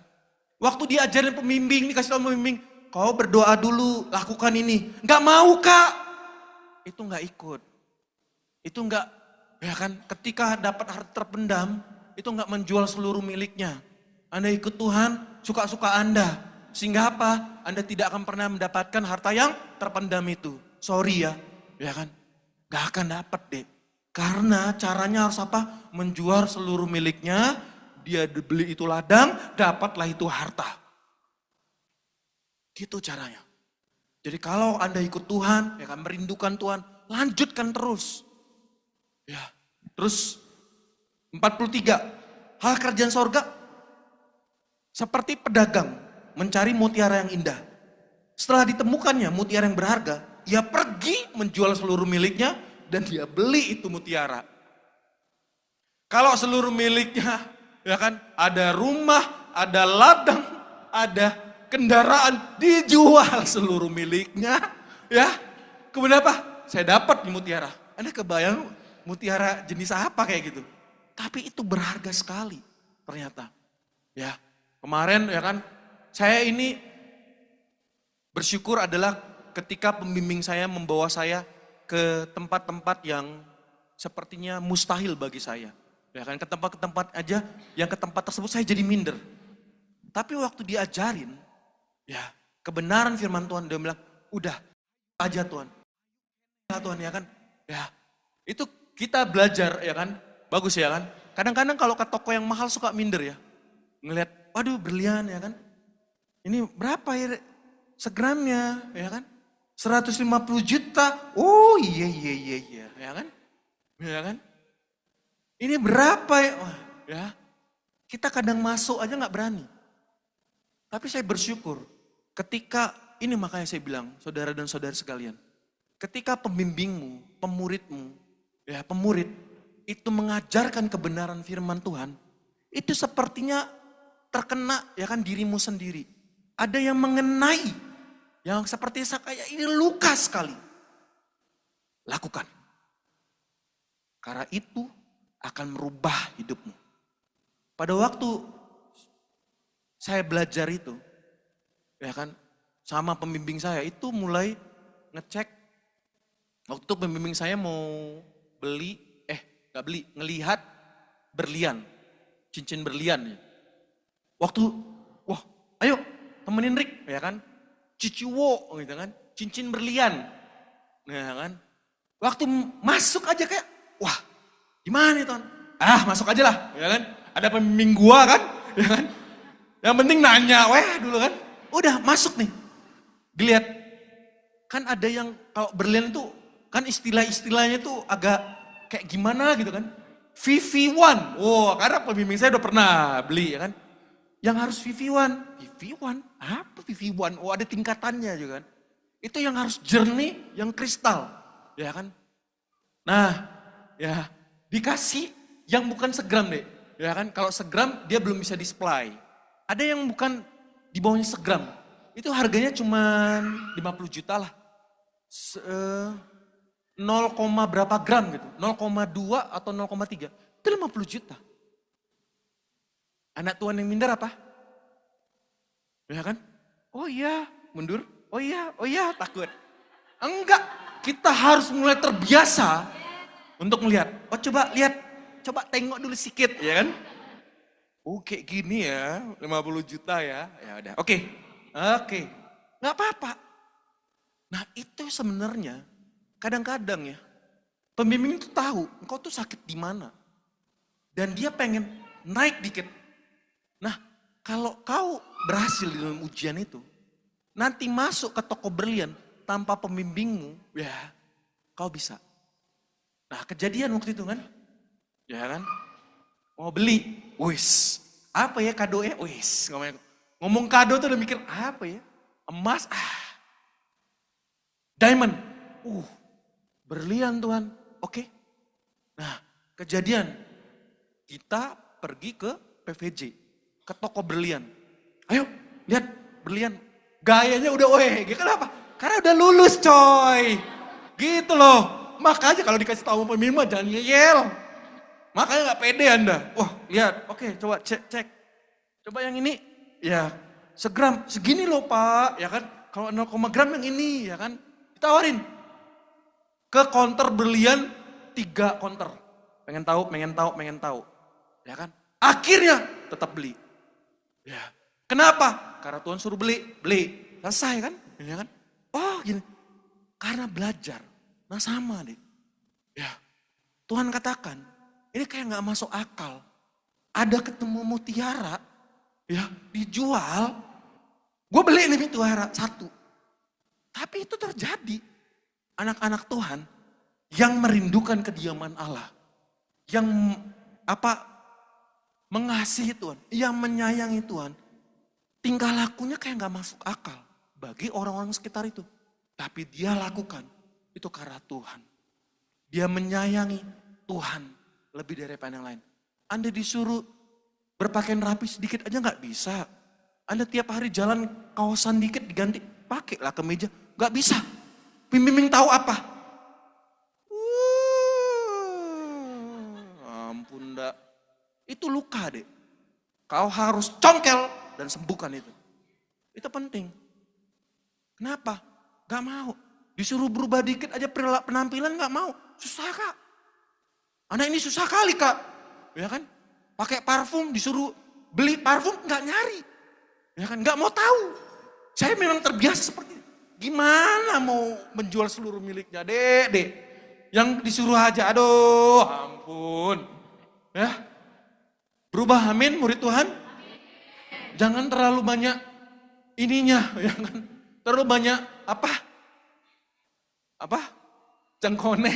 Waktu diajarin pembimbing, dikasih tahu pembimbing, kau berdoa dulu, lakukan ini. Enggak mau kak. Itu enggak ikut. Itu enggak, ya kan, ketika dapat harta terpendam, itu enggak menjual seluruh miliknya. Anda ikut Tuhan, suka-suka Anda. Sehingga apa? Anda tidak akan pernah mendapatkan harta yang terpendam itu. Sorry ya, ya kan? Gak akan dapat deh. Karena caranya harus apa? Menjual seluruh miliknya, dia beli itu ladang, dapatlah itu harta. Gitu caranya. Jadi kalau Anda ikut Tuhan, ya kan, merindukan Tuhan, lanjutkan terus. Ya, terus 43, hal kerajaan sorga seperti pedagang mencari mutiara yang indah. Setelah ditemukannya mutiara yang berharga, ia pergi menjual seluruh miliknya dan dia beli itu mutiara. Kalau seluruh miliknya, ya kan, ada rumah, ada ladang, ada kendaraan, dijual seluruh miliknya, ya. Kemudian apa? Saya dapat di mutiara. Anda kebayang mutiara jenis apa kayak gitu? Tapi itu berharga sekali ternyata. Ya, kemarin ya kan, saya ini bersyukur adalah ketika pembimbing saya membawa saya ke tempat-tempat yang sepertinya mustahil bagi saya. Ya kan, ke tempat-tempat aja yang ke tempat tersebut saya jadi minder. Tapi waktu diajarin, ya kebenaran firman Tuhan, dia bilang, udah aja Tuhan. Ya Tuhan, ya kan. Ya, itu kita belajar ya kan, bagus ya kan. Kadang-kadang kalau ke toko yang mahal suka minder ya. Ngelihat, waduh berlian ya kan. Ini berapa ya segramnya ya kan. 150 juta, oh iya, ya kan. Ya kan. Ini berapa ya, wah, ya. Kita kadang masuk aja gak berani. Tapi saya bersyukur ketika, ini makanya saya bilang, saudara dan saudari sekalian. Ketika pembimbingmu, pemuridmu, ya pemurid, itu mengajarkan kebenaran firman Tuhan, itu sepertinya terkena ya kan dirimu sendiri. Ada yang mengenai, yang seperti saya kayak ini luka sekali. Lakukan. Karena itu akan merubah hidupmu. Pada waktu saya belajar itu, ya kan, sama pembimbing saya itu mulai ngecek. Waktu itu pembimbing saya mau beli, ngelihat berlian, cincin berlian. Waktu, wah ayo temenin Rick, ya kan, ciciwo gitu kan, cincin berlian. Nah kan, waktu masuk aja kayak, wah gimana nih Ton? Masuk aja lah, ya kan, ada pembimbing gua kan, ya kan. Yang penting nanya, dulu kan, udah masuk nih. Dilihat, kan ada yang kalau berlian itu, kan istilah-istilahnya tuh agak kayak gimana gitu kan. VV1, karena pembimbing saya udah pernah beli ya kan. Yang harus VV1, apa VV1? Ada tingkatannya juga kan. Itu yang harus jernih, yang kristal, ya kan. Nah, ya dikasih yang bukan segram deh, ya kan. Kalau segram dia belum bisa display. Ada yang bukan di bawahnya segram, itu harganya cuma 50 juta lah. 0, berapa gram gitu, 0,2 atau 0,3, itu 50 juta. Anak Tuhan yang minder apa? Ya kan? Oh iya, mundur. Oh iya, takut. Enggak, kita harus mulai terbiasa untuk melihat. Oh coba lihat, coba tengok dulu sedikit, ya kan? Oh kayak gini ya, 50 juta ya. Ya udah, oke. Nggak apa-apa. Nah itu sebenarnya kadang-kadang ya, pembimbing itu tahu engkau tuh sakit di mana. Dan dia pengen naik dikit. Nah, kalau kau berhasil di dalam ujian itu, nanti masuk ke toko berlian tanpa pembimbingmu, ya kau bisa. Nah, kejadian waktu itu kan, ya kan, mau beli, apa ya kadonya, ngomong kado tuh udah mikir apa ya, emas, diamond, berlian Tuhan, oke. Nah, kejadian, kita pergi ke PVJ, ke toko berlian. Ayo, lihat berlian. Gayanya udah kenapa? Karena udah lulus coy. Gitu loh. Makanya kalau dikasih tahu pemimpin jangan ngeyel. Makanya gak pede Anda. Wah, lihat. Oke, coba cek. Coba yang ini, ya segram, segini loh Pak. Ya kan, kalau 0, gram yang ini, ya kan. Ditawarin. Ke konter berlian, 3 konter. Pengen tahu. Ya kan? Akhirnya tetap beli. Ya. Kenapa? Karena Tuhan suruh beli. Selesai kan? Ya kan? Oh gini, karena belajar. Nah sama deh. Ya, Tuhan katakan, ini kayak gak masuk akal. Ada ketemu mutiara, ya dijual. Gue beli nih mutiara satu. Tapi itu terjadi. Anak-anak Tuhan yang merindukan kediaman Allah. Yang mengasihi Tuhan, yang menyayangi Tuhan. Tingkah lakunya kayak gak masuk akal bagi orang-orang sekitar itu. Tapi dia lakukan itu karena Tuhan. Dia menyayangi Tuhan lebih daripada yang lain. Anda disuruh berpakaian rapi sedikit aja gak bisa. Anda tiap hari jalan kawasan dikit diganti, pakailah kemeja. Gak bisa. Pembimbing tahu apa? Ampun dak. Itu luka deh. Kau harus congkel dan sembuhkan itu. Itu penting. Kenapa? Gak mau. Disuruh berubah dikit aja penampilan gak mau. Susah kak. Anak ini susah kali kak. Ya kan? Pakai parfum disuruh beli parfum gak nyari. Ya kan? Gak mau tahu. Saya memang terbiasa seperti itu. Gimana mau menjual seluruh miliknya dek. Yang disuruh aja aduh ampun. Ya. Berubah amin murid Tuhan. Jangan terlalu banyak ininya. Ya kan? Terlalu banyak apa? Cengkone.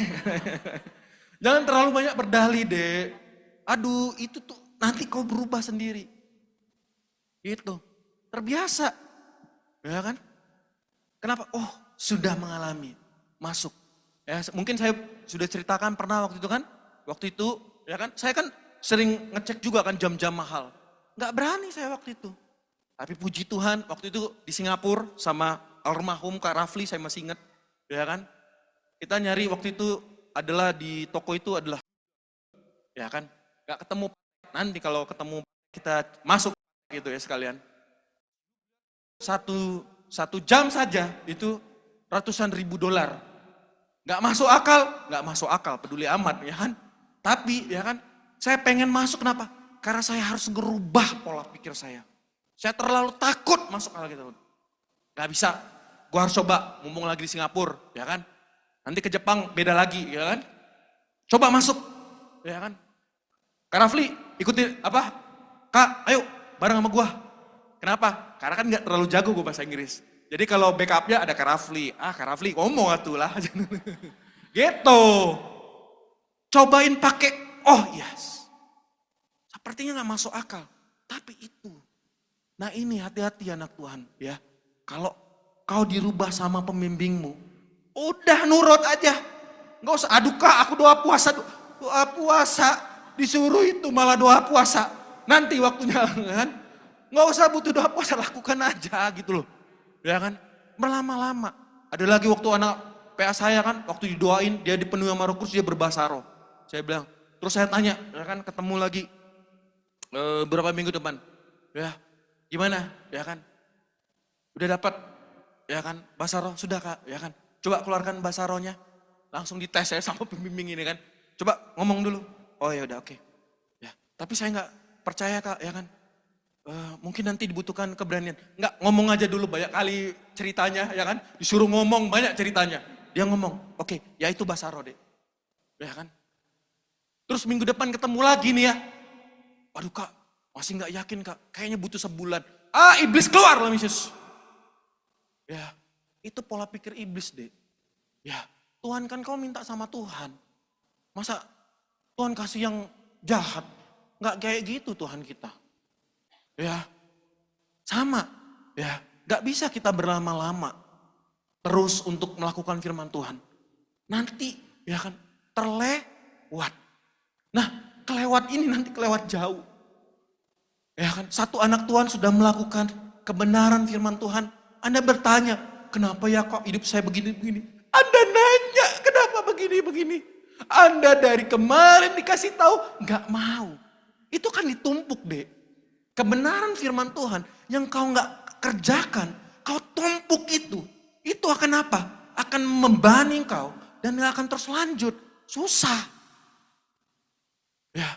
Jangan terlalu banyak berdalih dek. Aduh itu tuh nanti kau berubah sendiri. Itu terbiasa. Ya kan? Kenapa? Oh sudah mengalami. Masuk. Ya, mungkin saya sudah ceritakan pernah waktu itu kan. Waktu itu ya kan saya kan sering ngecek juga kan jam-jam mahal. Gak berani saya waktu itu. Tapi puji Tuhan waktu itu di Singapura sama almarhum Kak Rafli saya masih ingat. Ya kan. Kita nyari waktu itu adalah di toko itu adalah. Ya kan. Gak ketemu. Nanti kalau ketemu kita masuk gitu ya sekalian. Satu jam saja itu ratusan ribu dolar. Gak masuk akal, peduli amat ya kan. Tapi ya kan, saya pengen masuk kenapa? Karena saya harus ngerubah pola pikir saya. Saya terlalu takut masuk hal gitu. Gak bisa, gue harus coba, mumpung lagi di Singapura ya kan. Nanti ke Jepang beda lagi ya kan. Coba masuk ya kan. Kak Rafli ikutin apa? Kak ayo bareng sama gue. Kenapa? Karena kan gak terlalu jago gue bahasa Inggris. Jadi kalau backupnya ada Kak Rafli. Kak Rafli ngomong atuh lah. Gitu. Cobain pakai, oh yes. Sepertinya gak masuk akal. Tapi itu. Nah ini hati-hati anak Tuhan ya. Kalau kau dirubah sama pembimbingmu. Udah nurut aja. Gak usah, aduh kak aku doa puasa. Doa puasa. Disuruh itu malah doa puasa. Nanti waktunya kan. Gak usah butuh doa puasa, lakukan aja gitu loh. Ya kan, berlama-lama. Ada lagi waktu anak PA saya kan, waktu didoain, dia dipenuhi sama Roh Kudus, dia berbahasa roh. Saya bilang, terus saya tanya, ya kan ketemu lagi beberapa minggu depan. Ya, gimana? Ya kan, udah dapat, ya kan, bahasa roh, sudah kak, ya kan. Coba keluarkan bahasa rohnya, langsung dites saya sama pembimbing ini kan. Coba ngomong dulu, oh ya udah oke. Ya, tapi saya nggak percaya kak, ya kan. Mungkin nanti dibutuhkan keberanian. Enggak, ngomong aja dulu banyak kali ceritanya ya kan. Disuruh ngomong banyak ceritanya. Dia ngomong, oke, ya itu bahasa roh deh. Ya kan. Terus minggu depan ketemu lagi nih ya. Waduh kak, masih gak yakin kak. Kayaknya butuh sebulan. Iblis keluar lah Yesus. Ya, itu pola pikir iblis deh. Ya, Tuhan kan kau minta sama Tuhan. Masa Tuhan kasih yang jahat? Gak kayak gitu Tuhan kita. Ya, sama. Ya, gak bisa kita berlama-lama terus untuk melakukan firman Tuhan. Nanti, ya kan, terlewat. Nah, kelewat ini nanti kelewat jauh. Ya kan, satu anak Tuhan sudah melakukan kebenaran firman Tuhan. Anda bertanya, kenapa ya kok hidup saya begini-begini? Anda nanya, kenapa begini-begini? Anda dari kemarin dikasih tahu, gak mau. Itu kan ditumpuk deh. Kebenaran firman Tuhan yang kau nggak kerjakan, kau tumpuk itu akan apa? Akan membebani kau dan nggak akan terus lanjut. Susah. Ya,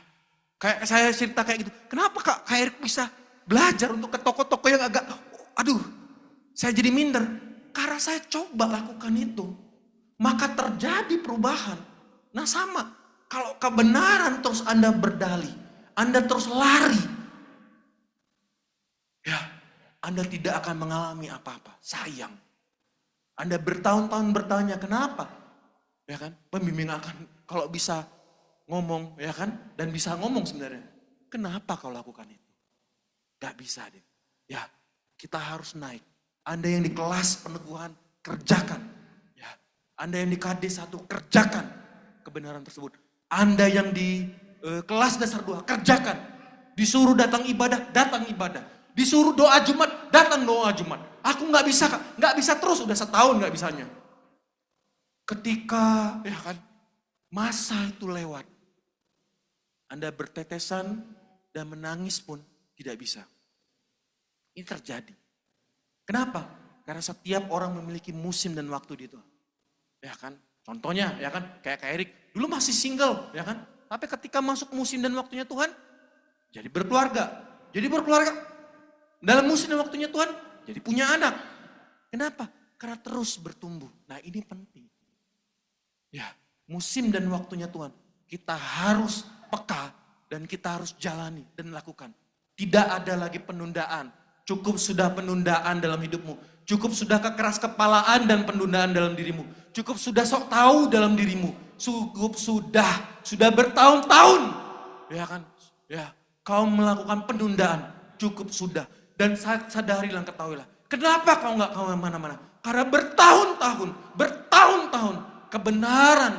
kayak saya cerita kayak gitu. Kenapa kak Erik bisa belajar untuk ke toko-toko yang agak, aduh, saya jadi minder. Karena saya coba lakukan itu, maka terjadi perubahan. Nah sama, kalau kebenaran terus Anda berdalih, Anda terus lari, ya Anda tidak akan mengalami apa-apa. Sayang. Anda bertahun-tahun bertanya, kenapa? Ya kan, pembimbing akan kalau bisa ngomong, ya kan, dan bisa ngomong sebenarnya. Kenapa kau lakukan itu? Gak bisa deh. Ya, kita harus naik. Anda yang di kelas peneguhan, kerjakan. Ya, Anda yang di KD1, kerjakan kebenaran tersebut. Anda yang di kelas dasar 2, kerjakan. Disuruh datang ibadah, datang ibadah. Disuruh doa Jumat, datang doa Jumat. Aku gak bisa terus, udah setahun gak bisanya. Ketika ya kan, masa itu lewat, Anda bertetesan dan menangis pun tidak bisa. Ini terjadi. Kenapa? Karena setiap orang memiliki musim dan waktu di Tuhan. Ya kan? Contohnya ya kan, kayak Erik, dulu masih single, ya kan? Tapi ketika masuk musim dan waktunya Tuhan, jadi berkeluarga. Dalam musim dan waktunya Tuhan, jadi punya anak. Kenapa? Karena terus bertumbuh. Nah, ini penting. Ya, musim dan waktunya Tuhan, kita harus peka dan kita harus jalani dan lakukan. Tidak ada lagi penundaan. Cukup sudah penundaan dalam hidupmu. Cukup sudah kekeras kepalaan dan penundaan dalam dirimu. Cukup sudah sok tahu dalam dirimu. Cukup sudah bertahun-tahun. Ya kan? Ya, kau melakukan penundaan. Cukup sudah. Dan sadarilah, ketahuilah. Kenapa kau nggak kemana-mana? Karena bertahun-tahun kebenaran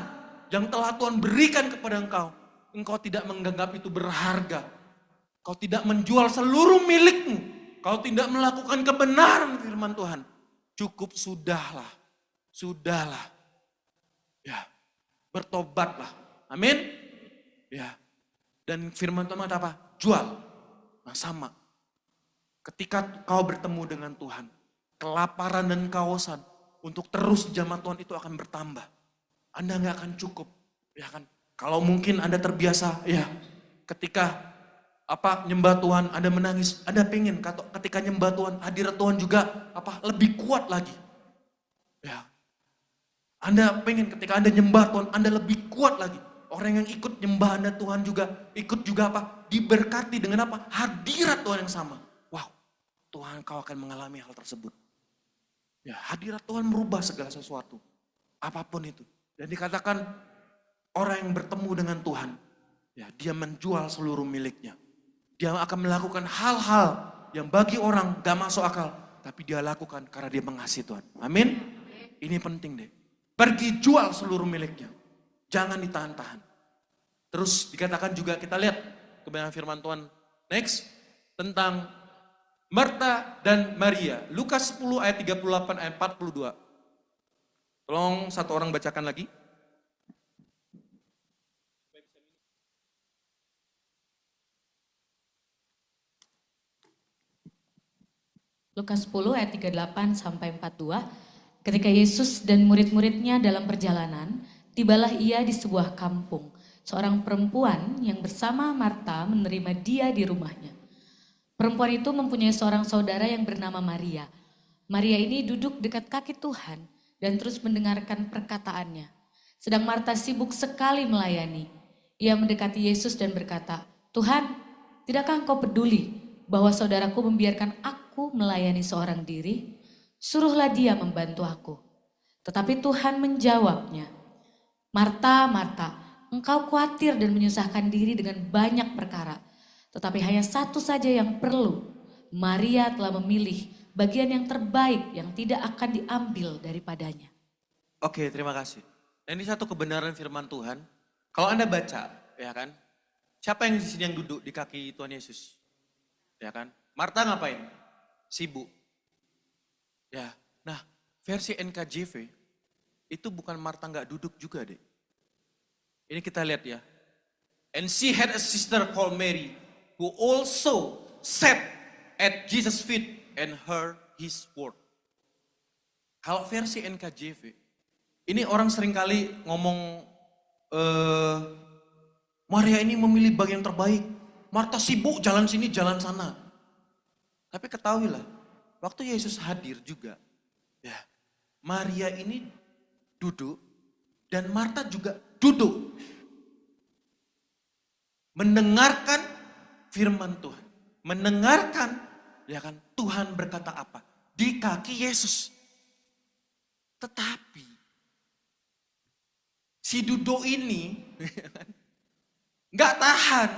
yang telah Tuhan berikan kepada engkau. Engkau tidak menganggap itu berharga. Kau tidak menjual seluruh milikmu. Kau tidak melakukan kebenaran firman Tuhan. Cukup sudahlah. Ya, bertobatlah. Amin. Ya. Dan firman Tuhan apa? Jual. Nah sama. Ketika kau bertemu dengan Tuhan, kelaparan dan kehausan untuk terus jamaah Tuhan itu akan bertambah. Anda nggak akan cukup, ya kan? Kalau mungkin Anda terbiasa, ya, ketika nyembah Tuhan, Anda menangis, Anda pengen ketika nyembah Tuhan, hadirat Tuhan juga lebih kuat lagi. Ya. Anda pengen ketika Anda nyembah Tuhan, Anda lebih kuat lagi. Orang yang ikut nyembah Anda Tuhan juga ikut diberkati dengan hadirat Tuhan yang sama. Wow, Tuhan kau akan mengalami hal tersebut. Ya, hadirat Tuhan merubah segala sesuatu. Apapun itu. Dan dikatakan orang yang bertemu dengan Tuhan, ya, dia menjual seluruh miliknya. Dia akan melakukan hal-hal yang bagi orang gak masuk akal. Tapi dia lakukan karena dia mengasihi Tuhan. Amin. Ini penting deh. Pergi jual seluruh miliknya. Jangan ditahan-tahan. Terus dikatakan juga, kita lihat kebenaran firman Tuhan. Next. Tentang Marta dan Maria. Lukas 10 ayat 38 ayat 42. Tolong satu orang bacakan lagi. Lukas 10 ayat 38 sampai 42. Ketika Yesus dan murid-muridnya dalam perjalanan, tibalah ia di sebuah kampung. Seorang perempuan yang bersama Marta menerima dia di rumahnya. Perempuan itu mempunyai seorang saudara yang bernama Maria. Maria ini duduk dekat kaki Tuhan dan terus mendengarkan perkataannya. Sedang Marta sibuk sekali melayani. Ia mendekati Yesus dan berkata, "Tuhan, tidakkah engkau peduli bahwa saudaraku membiarkan aku melayani seorang diri? Suruhlah dia membantu aku." Tetapi Tuhan menjawabnya, "Marta, Marta, engkau khawatir dan menyusahkan diri dengan banyak perkara. Tetapi hanya satu saja yang perlu. Maria telah memilih bagian yang terbaik yang tidak akan diambil daripadanya." Oke, terima kasih. Dan ini satu kebenaran firman Tuhan. Kalau Anda baca, ya kan? Siapa yang di sini yang duduk di kaki Tuhan Yesus? Ya kan? Marta ngapain? Sibuk. Ya. Nah, versi NKJV itu bukan Marta nggak duduk juga deh. Ini kita lihat ya. And she had a sister called Mary who also sat at Jesus' feet and heard his word. Kalau versi NKJV, ini orang seringkali ngomong Maria ini memilih bagian terbaik. Marta sibuk jalan sini, jalan sana. Tapi ketahuilah, waktu Yesus hadir juga, ya, Maria ini duduk dan Marta juga duduk. Mendengarkan firman Tuhan. Mendengarkan, ya kan, Tuhan berkata apa? Di kaki Yesus. Tetapi, si duduk ini, nggak tahan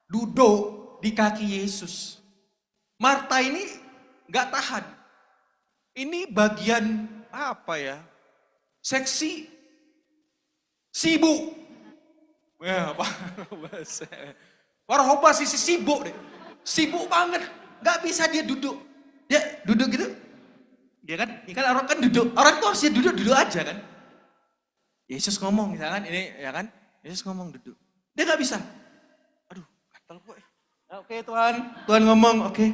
duduk di kaki Yesus. Marta ini nggak tahan. Ini bagian apa ya? Seksi sibuk. Ya, Warhoba sisi sibuk deh. Sibuk banget. Nggak bisa dia duduk. Dia duduk gitu. Dia kan, ya kan orang kan duduk. Orang tuh harusnya duduk aja kan. Yesus ngomong misalkan ini ya kan. Yesus ngomong duduk. Dia nggak bisa. Aduh, gatal gue. Oke Tuhan, Tuhan ngomong, oke.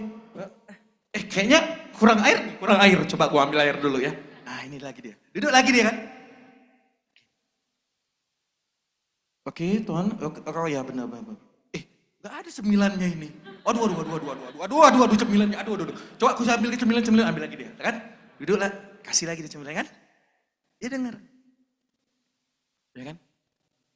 Kayaknya kurang air nih, kurang air. Coba gua ambil air dulu ya. Nah ini lagi dia. Duduk lagi dia kan. Oke Tuhan, oh ya benar. Gak ada cemilannya ini. Aduh, cemilannya, aduh. Coba aku ambil ke cemilan, ambil lagi dia. Kan? Duduk lah, kasih lagi dia cemilan kan. Dia dengar. Ya kan?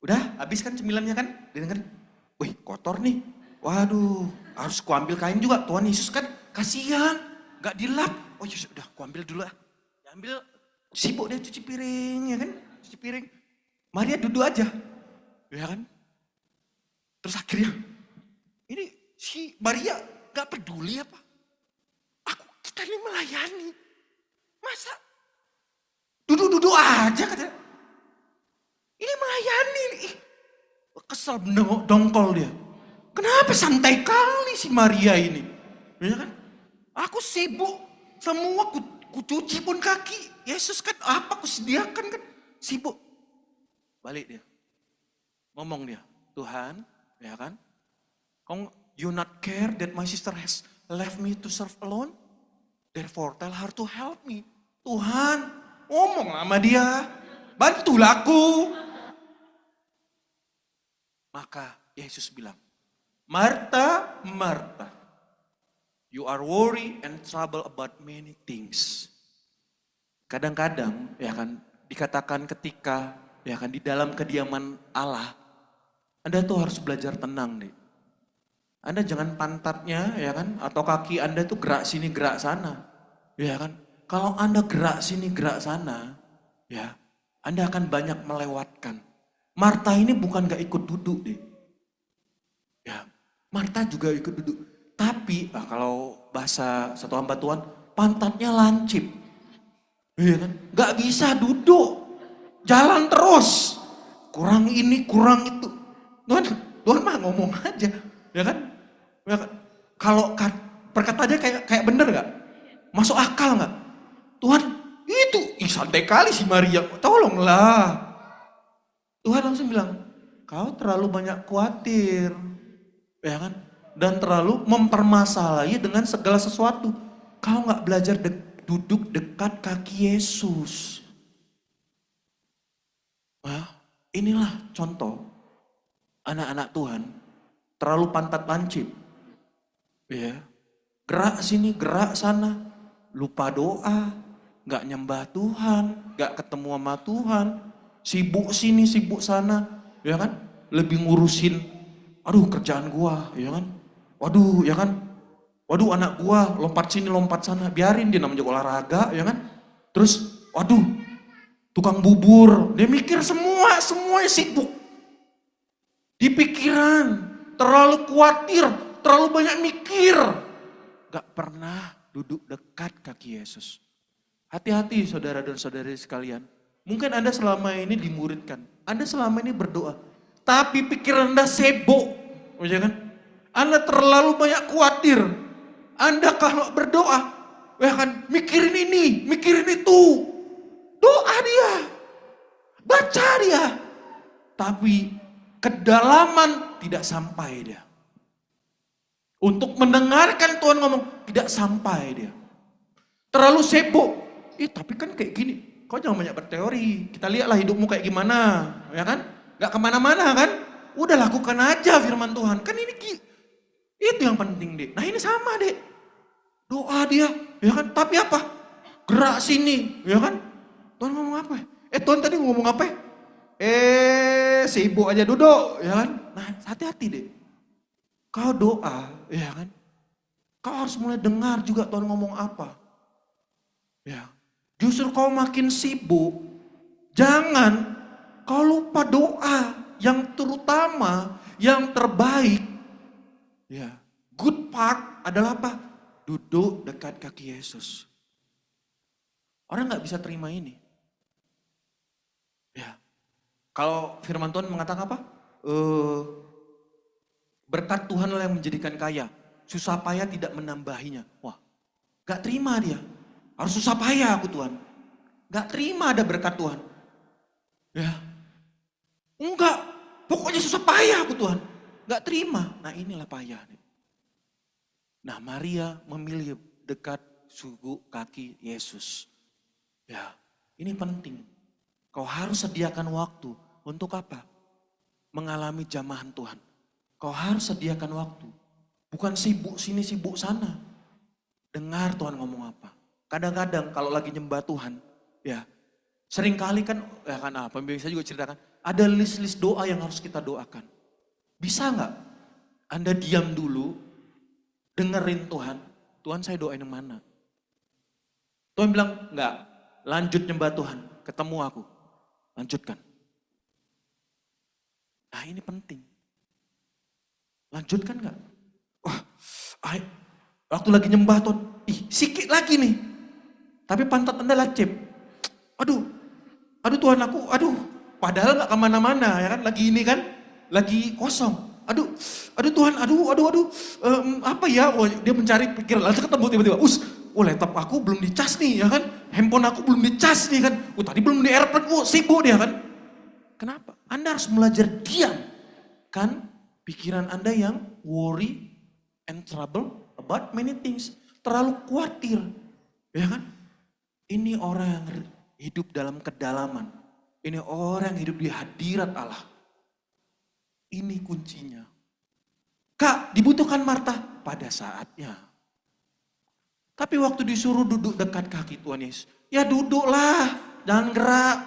Udah, habis kan cemilannya kan? Dia dengar. Wih, kotor nih. Waduh, harus kuambil kain juga. Tuhan Yesus kan kasihan, gak dilap. Oh ya udah, kuambil dulu lah. Ambil, sibuk dia cuci piring, ya kan? Cuci piring. Maria duduk aja, ya kan? Terus akhirnya, ini si Maria gak peduli apa? Kita ini melayani. Masa duduk-duduk aja katanya. Ini melayani. Kesel dongkol dia. Kenapa santai kali si Maria ini? Ya kan? Aku sibuk, semua ku cuci pun kaki. Yesus kan apa aku sediakan kan? Sibuk. Balik dia. Ngomong dia, Tuhan, ya kan? You not care that my sister has left me to serve alone? Therefore tell her to help me. Tuhan, ngomong sama dia. Bantulah aku. Maka Yesus bilang, Marta, Marta, you are worried and troubled about many things. Kadang-kadang, ya kan, dikatakan ketika, ya kan, di dalam kediaman Allah, Anda tuh harus belajar tenang deh. Anda jangan pantatnya, ya kan, atau kaki Anda tuh gerak sini, gerak sana, ya kan. Kalau Anda gerak sini, gerak sana, ya, Anda akan banyak melewatkan. Marta ini bukan gak ikut duduk deh. Ya, Marta juga ikut duduk. Tapi kalau bahasa satu hamba Tuhan, pantatnya lancip. Iya kan? Gak bisa duduk. Jalan terus. Kurang ini, kurang itu. Tuhan mah ngomong aja. Ya kan? Ya kan? Kalau perkataannya kayak bener gak? Masuk akal gak? Tuhan itu, santai kali si Maria. Tolonglah. Tuhan langsung bilang, kau terlalu banyak khawatir. Ya kan? Dan terlalu mempermasalahi dengan segala sesuatu. Kau gak belajar duduk dekat kaki Yesus. Nah, inilah contoh anak-anak Tuhan terlalu pantat lancip. Ya. Gerak sini, gerak sana. Lupa doa. Gak nyembah Tuhan. Gak ketemu sama Tuhan. Sibuk sini, sibuk sana. Ya kan? Lebih ngurusin, aduh kerjaan gua. Ya kan? Waduh, ya kan? Waduh anak gua lompat sini lompat sana, biarin dia namanya olahraga, ya kan? Terus, waduh, tukang bubur, dia mikir semuanya sibuk. Di pikiran, terlalu khawatir, terlalu banyak mikir. Gak pernah duduk dekat kaki Yesus. Hati-hati saudara dan saudari sekalian. Mungkin Anda selama ini dimuridkan, Anda selama ini berdoa, tapi pikiran Anda sibuk, ya kan? Anda terlalu banyak khawatir. Anda kalau berdoa, ya kan, mikirin ini, mikirin itu. Doa dia, baca dia. Tapi kedalaman tidak sampai dia. Untuk mendengarkan Tuhan ngomong, tidak sampai dia. Terlalu sibuk. Tapi kan kayak gini, kau jangan banyak berteori. Kita lihatlah hidupmu kayak gimana, ya kan? Gak kemana-mana kan? Udah lakukan aja firman Tuhan. Kan ini itu yang penting deh. Nah ini sama deh. Doa dia, ya kan? Tapi apa? Gerak sini, ya kan? Tuhan ngomong apa? Tuhan tadi ngomong apa? Sibuk aja duduk, ya kan? Nah, hati-hati deh. Kau doa, ya kan? Kau harus mulai dengar juga Tuhan ngomong apa. Ya. Justru kau makin sibuk, jangan kau lupa doa yang terutama, yang terbaik. Ya. Good part adalah apa? Duduk dekat kaki Yesus. Orang nggak bisa terima ini. Ya. Kalau firman Tuhan mengatakan apa? Berkat Tuhanlah yang menjadikan kaya. Susah payah tidak menambahinya. Wah, gak terima dia. Harus susah payah aku Tuhan. Gak terima ada berkat Tuhan. Ya. Enggak. Pokoknya susah payah aku Tuhan. Gak terima. Nah inilah payah. Nah Maria memilih dekat suku kaki Yesus. Ya, ini penting. Kau harus sediakan waktu. Untuk apa? Mengalami jamahan Tuhan. Kau harus sediakan waktu. Bukan sibuk sini, sibuk sana. Dengar Tuhan ngomong apa. Kadang-kadang kalau lagi nyembah Tuhan, ya seringkali kan, ya kan pembimbing saya juga ceritakan, ada list-list doa yang harus kita doakan. Bisa nggak Anda diam dulu, dengerin Tuhan, Tuhan saya doain yang mana? Tuhan bilang, enggak, lanjut nyembah Tuhan, ketemu aku, lanjutkan. Nah ini penting. Lanjutkan nggak? Wah, waktu lagi nyembah Tuhan, sikit lagi nih. Tapi pantat Anda lacip. Aduh Tuhan aku, padahal nggak kemana-mana ya kan, lagi ini kan, lagi kosong. Aduh Tuhan, apa ya? Oh, dia mencari pikiran, langsung ketemu tiba-tiba. Laptop aku belum dicas nih ya kan, handphone aku belum dicas nih kan. Tadi belum di airplane, sibuk dia kan. Kenapa? Anda harus belajar diam, kan? Pikiran Anda yang worry and trouble about many things. Terlalu khawatir. Ya kan? Ini orang yang hidup dalam kedalaman. Ini orang yang hidup di hadirat Allah. Ini kuncinya. Kak, dibutuhkan Marta pada saatnya. Tapi waktu disuruh duduk dekat kaki Tuhan Yesus, ya duduklah, jangan gerak.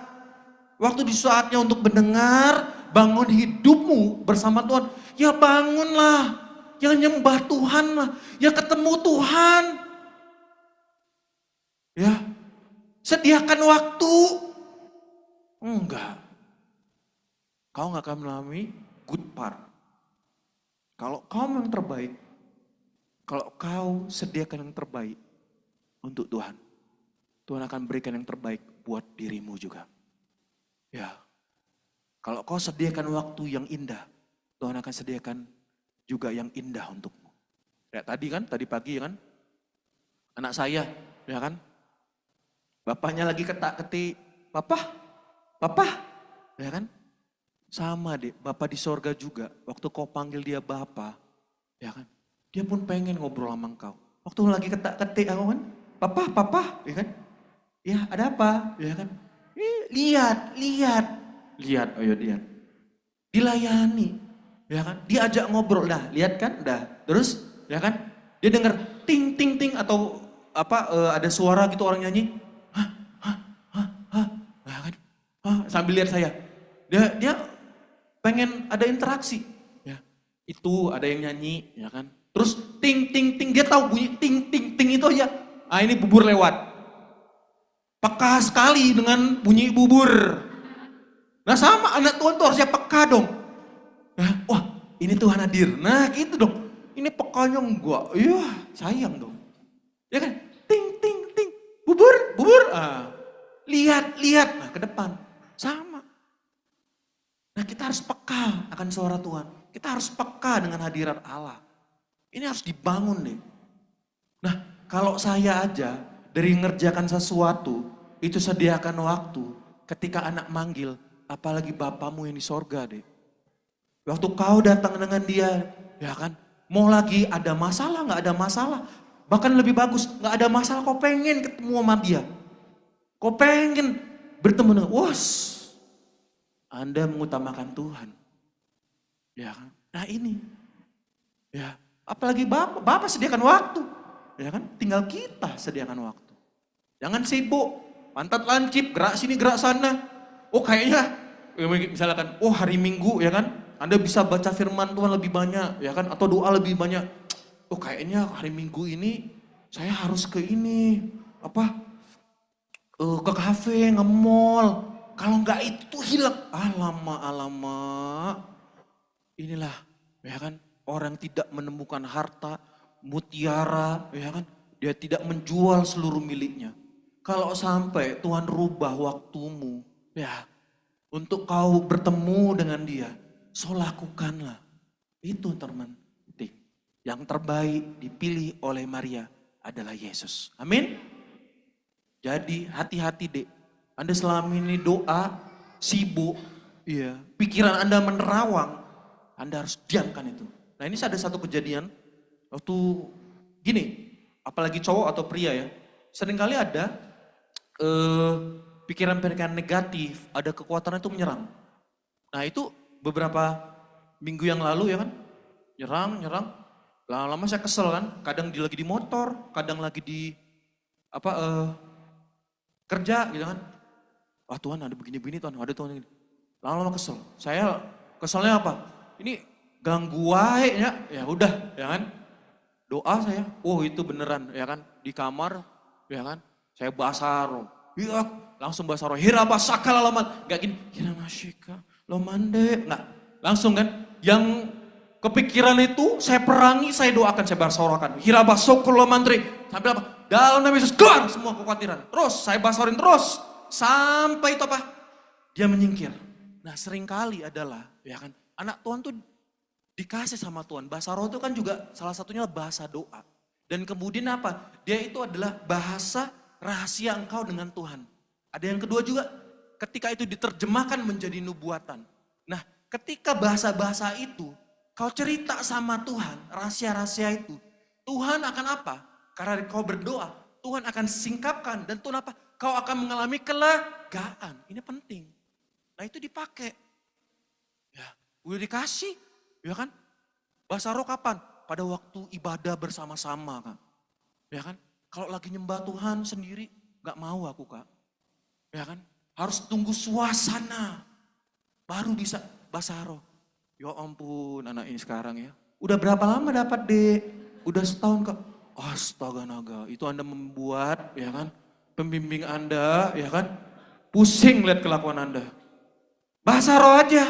Waktu di saatnya untuk mendengar, bangun hidupmu bersama Tuhan, ya bangunlah, ya nyembah Tuhan lah, ya ketemu Tuhan. Ya, sediakan waktu. Enggak. Kau gak akan melalui good part. Kalau kau yang terbaik, kalau kau sediakan yang terbaik untuk Tuhan, Tuhan akan berikan yang terbaik buat dirimu juga. Ya, kalau kau sediakan waktu yang indah, Tuhan akan sediakan juga yang indah untukmu. Ya tadi kan, tadi pagi kan, anak saya, ya kan, bapaknya lagi ketak-ketik, papa, ya kan, sama deh, Bapak di sorga juga, waktu kau panggil dia Bapak, ya kan, dia pun pengen ngobrol sama engkau. Waktu lagi ketak-ketik aku kan, papa, ya kan, ya ada apa, ya kan, lihat, ayo lihat. Dilayani, ya kan? Diajak ngobrol, dah, lihat kan, dah. Terus, ya kan? Dia dengar ting ting ting atau apa? Ada suara gitu orang nyanyi, ya kan? Sambil lihat saya, dia pengen ada interaksi, ya. Itu ada yang nyanyi, ya kan? Terus ting ting ting, dia tahu bunyi ting ting ting itu aja. Ini bubur lewat. Peka sekali dengan bunyi bubur. Nah sama anak Tuhan tuh harusnya peka dong. Nah, wah ini Tuhan hadir. Nah gitu dong. Ini pekanya enggak. Iya sayang dong. Ya kan? Ting ting ting. Bubur. Lihat. Nah ke depan. Sama. Nah kita harus peka akan suara Tuhan. Kita harus peka dengan hadirat Allah. Ini harus dibangun deh. Nah kalau saya aja dari ngerjakan sesuatu, itu sediakan waktu ketika anak manggil, apalagi Bapamu yang di sorga deh. Waktu kau datang dengan dia, ya kan, mau lagi ada masalah, gak ada masalah. Bahkan lebih bagus, gak ada masalah, kau pengen ketemu sama dia. Kau pengen bertemu dengan, Anda mengutamakan Tuhan. Ya kan, nah ini. Ya, apalagi Bapak sediakan waktu. Ya kan? Tinggal kita sediakan waktu. Jangan sibuk, pantat lancip, gerak sini, gerak sana. Oh kayaknya, misalkan, oh hari Minggu ya kan, Anda bisa baca firman Tuhan lebih banyak, ya kan, atau doa lebih banyak. Oh kayaknya hari Minggu ini saya harus ke ini, ke kafe, nge-mall. Kalau nggak itu tuh hilang. Alamak. Inilah, ya kan, orang tidak menemukan harta, mutiara, ya kan, dia tidak menjual seluruh miliknya. Kalau sampai Tuhan rubah waktumu, ya, untuk kau bertemu dengan dia, so lakukanlah. Itu teman. Yang terbaik dipilih oleh Maria adalah Yesus. Amin. Jadi hati-hati dek. Anda selama ini doa, sibuk, ya, pikiran Anda menerawang, Anda harus diamkan itu. Nah ini ada satu kejadian, waktu gini, apalagi cowok atau pria ya, seringkali ada pikiran-pikiran negatif, ada kekuatan itu menyerang. Nah itu beberapa minggu yang lalu ya kan, nyerang, lama-lama saya kesel kan, kadang lagi di motor, kadang lagi di kerja gitu kan. Wah Tuhan ada begini-begini Tuhan, ada Tuhan ini. Lama-lama kesel. Saya keselnya apa? Ini ganggu wae ya udah ya kan. Doa saya, oh itu beneran ya kan. Di kamar ya kan, saya basaro. Iya langsung basaro. Hiraba sakala laman. Gak gini, hiramashika lomande. Enggak, langsung kan. Yang kepikiran itu saya perangi, saya doakan, saya basarokan. Hiraba sokolo mandre. Sampai apa? Dalam nama Yesus keluar semua kekhawatiran. Terus saya basarin terus. Sampai itu apa? Dia menyingkir. Nah seringkali adalah ya kan, anak Tuhan tuh dikasih sama Tuhan. Bahasa roh itu kan juga salah satunya bahasa doa. Dan kemudian apa? Dia itu adalah bahasa rahasia engkau dengan Tuhan. Ada yang kedua juga, ketika itu diterjemahkan menjadi nubuatan. Nah ketika bahasa-bahasa itu, kau cerita sama Tuhan, rahasia-rahasia itu. Tuhan akan apa? Karena kau berdoa, Tuhan akan singkapkan. Dan Tuhan apa? Kau akan mengalami kelegaan. Ini penting. Nah itu dipakai. Ya, udah dikasih. Ya kan? Bahasa roh kapan? Pada waktu ibadah bersama-sama kan. Ya kan? Kalau lagi nyembah Tuhan sendiri, gak mau aku kak. Ya kan? Harus tunggu suasana. Baru bisa bahasa roh. Ya ampun anak ini sekarang ya. Udah berapa lama dapat dek? Udah setahun kak. Astaga naga. Itu Anda membuat ya kan. Pembimbing Anda ya kan. Pusing lihat kelakuan Anda. Bahasa roh aja.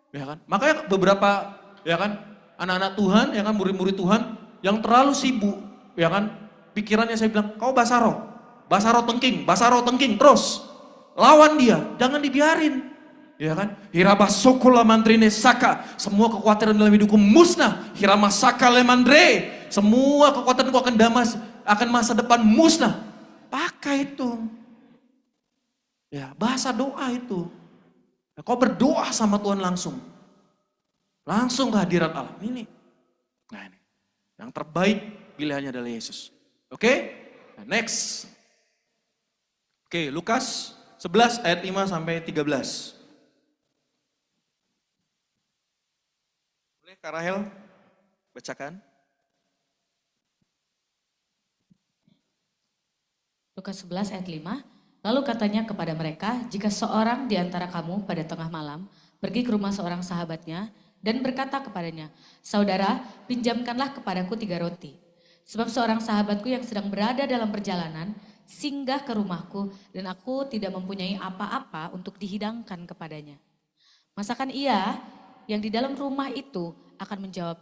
Ya kan? Makanya beberapa ya kan anak-anak Tuhan ya kan murid-murid Tuhan yang terlalu sibuk ya kan pikirannya saya bilang kau bahasa roh tengking terus lawan dia jangan dibiarin ya kan hiraba sokola mandrine saka semua kekhawatiran dalam hidupku musnah hirama saka lemandre semua kekuatanku akan masa depan musnah pakai itu ya bahasa doa itu. Kau berdoa sama Tuhan langsung ke hadirat Allah. Ini. Nah ini. Yang terbaik pilihannya adalah Yesus. Oke? Nah, next. Oke, Lukas 11 ayat 5 sampai 13. Boleh Kak Rahel bacakan? Lukas 11 ayat 5. Lalu katanya kepada mereka, jika seorang di antara kamu pada tengah malam pergi ke rumah seorang sahabatnya dan berkata kepadanya, saudara, pinjamkanlah kepadaku 3 roti. Sebab seorang sahabatku yang sedang berada dalam perjalanan singgah ke rumahku dan aku tidak mempunyai apa-apa untuk dihidangkan kepadanya. Masakan ia yang di dalam rumah itu akan menjawab,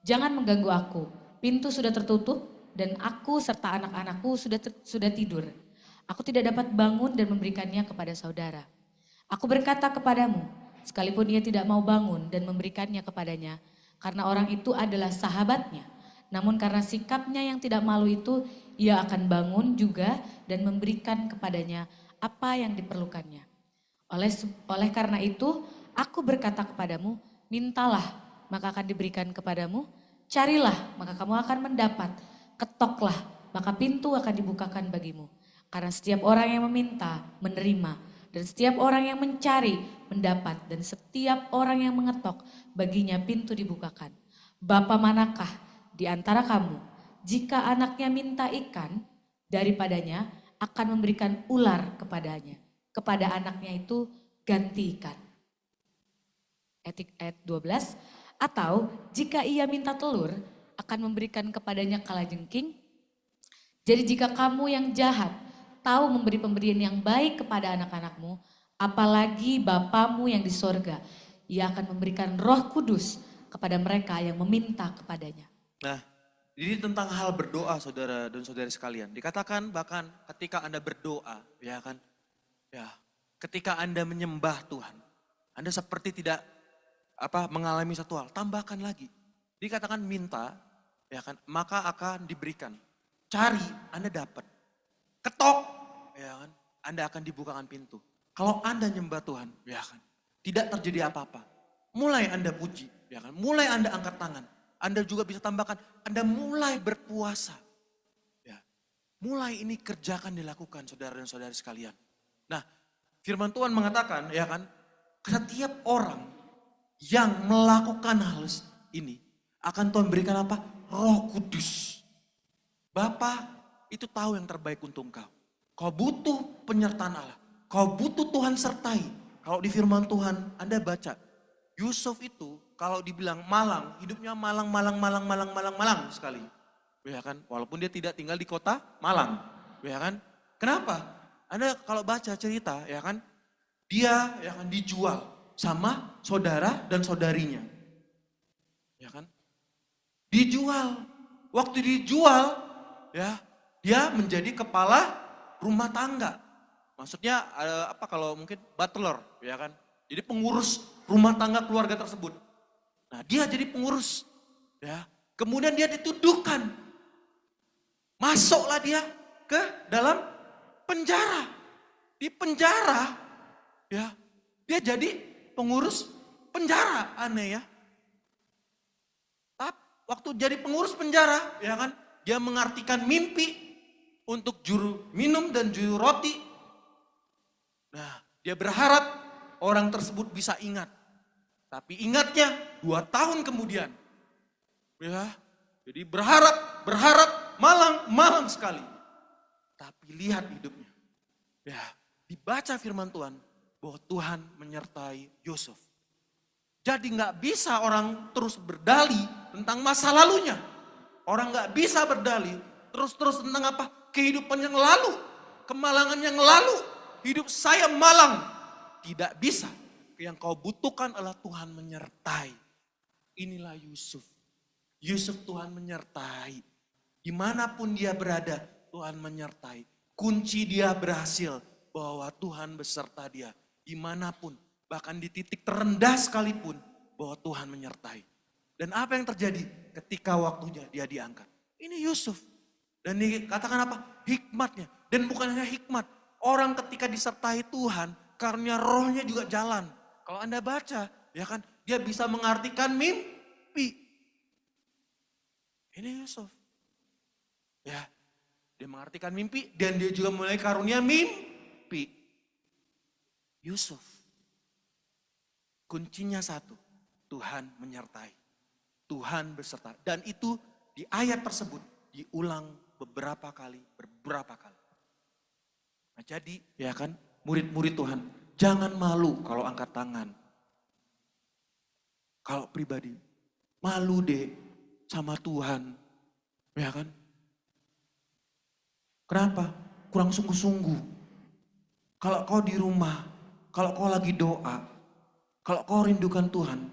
jangan mengganggu aku, pintu sudah tertutup dan aku serta anak-anakku sudah tidur. Aku tidak dapat bangun dan memberikannya kepada saudara. Aku berkata kepadamu, sekalipun ia tidak mau bangun dan memberikannya kepadanya, karena orang itu adalah sahabatnya. Namun karena sikapnya yang tidak malu itu, ia akan bangun juga dan memberikan kepadanya apa yang diperlukannya. Oleh karena itu, aku berkata kepadamu, mintalah maka akan diberikan kepadamu, carilah maka kamu akan mendapat, ketoklah maka pintu akan dibukakan bagimu. Karena setiap orang yang meminta, menerima. Dan setiap orang yang mencari, mendapat. Dan setiap orang yang mengetok, baginya pintu dibukakan. Bapa manakah di antara kamu, jika anaknya minta ikan, daripadanya akan memberikan ular kepadanya. Kepada anaknya itu ganti ikan. Ayat 12, atau jika ia minta telur, akan memberikan kepadanya kalajengking. Jadi jika kamu yang jahat tahu memberi pemberian yang baik kepada anak-anakmu, apalagi Bapamu yang di sorga, ia akan memberikan Roh Kudus kepada mereka yang meminta kepadanya. Nah, ini tentang hal berdoa saudara dan saudari sekalian. Dikatakan bahkan ketika Anda berdoa, ya kan, ya, ketika Anda menyembah Tuhan, Anda seperti tidak mengalami satu hal, tambahkan lagi. Dikatakan minta, ya kan, maka akan diberikan. Cari, Anda dapat. Ketok, ya kan, Anda akan dibukakan pintu. Kalau Anda nyembah Tuhan, ya kan, tidak terjadi apa-apa. Mulai Anda puji, ya kan, mulai Anda angkat tangan. Anda juga bisa tambahkan, Anda mulai berpuasa. Ya, mulai ini kerjakan dilakukan saudara dan saudari sekalian. Nah, firman Tuhan mengatakan, ya kan, setiap orang yang melakukan hal ini akan Tuhan berikan apa? Roh Kudus. Bapa itu tahu yang terbaik untuk engkau. Kau butuh penyertaan Allah. Kau butuh Tuhan sertai. Kalau di firman Tuhan Anda baca, Yusuf itu kalau dibilang malang, hidupnya malang sekali. Ya kan? Walaupun dia tidak tinggal di kota Malang. Ya kan? Kenapa? Anda kalau baca cerita, ya kan? Dia ya kan dijual sama saudara dan saudarinya. Ya kan? Dijual. Waktu dijual, ya, dia menjadi kepala rumah tangga. Maksudnya kalau mungkin butler, ya kan? Jadi pengurus rumah tangga keluarga tersebut. Nah, dia jadi pengurus, ya. Kemudian dia dituduhkan. Masuklah dia ke dalam penjara. Di penjara, ya, dia jadi pengurus penjara, aneh ya. Tapi waktu jadi pengurus penjara, ya kan, dia mengartikan mimpi untuk juru minum dan juru roti. Nah, dia berharap orang tersebut bisa ingat. Tapi ingatnya 2 tahun kemudian. Ya, jadi berharap malang sekali. Tapi lihat hidupnya. Ya, dibaca firman Tuhan bahwa Tuhan menyertai Yusuf. Jadi nggak bisa orang terus berdalih tentang masa lalunya. Orang nggak bisa berdalih terus tentang apa? Kehidupan yang lalu, kemalangan yang lalu. Hidup saya malang. Tidak bisa. Yang kau butuhkan adalah Tuhan menyertai. Inilah Yusuf. Yusuf Tuhan menyertai. Dimanapun dia berada, Tuhan menyertai. Kunci dia berhasil bahwa Tuhan beserta dia. Dimanapun, bahkan di titik terendah sekalipun, bahwa Tuhan menyertai. Dan apa yang terjadi ketika waktunya dia diangkat? Ini Yusuf. Dan dikatakan apa? Hikmatnya. Dan bukan hanya hikmat. Orang ketika disertai Tuhan, karunia rohnya juga jalan. Kalau Anda baca, ya kan, dia bisa mengartikan mimpi. Ini Yusuf. Ya, dia mengartikan mimpi dan dia juga mulai karunia mimpi. Yusuf. Kuncinya satu, Tuhan menyertai. Tuhan beserta. Dan itu di ayat tersebut diulang beberapa kali. Nah, jadi ya kan, murid-murid Tuhan, jangan malu kalau angkat tangan. Kalau pribadi, malu deh sama Tuhan. Ya kan? Kenapa? Kurang sungguh-sungguh. Kalau kau di rumah, kalau kau lagi doa, kalau kau rindukan Tuhan,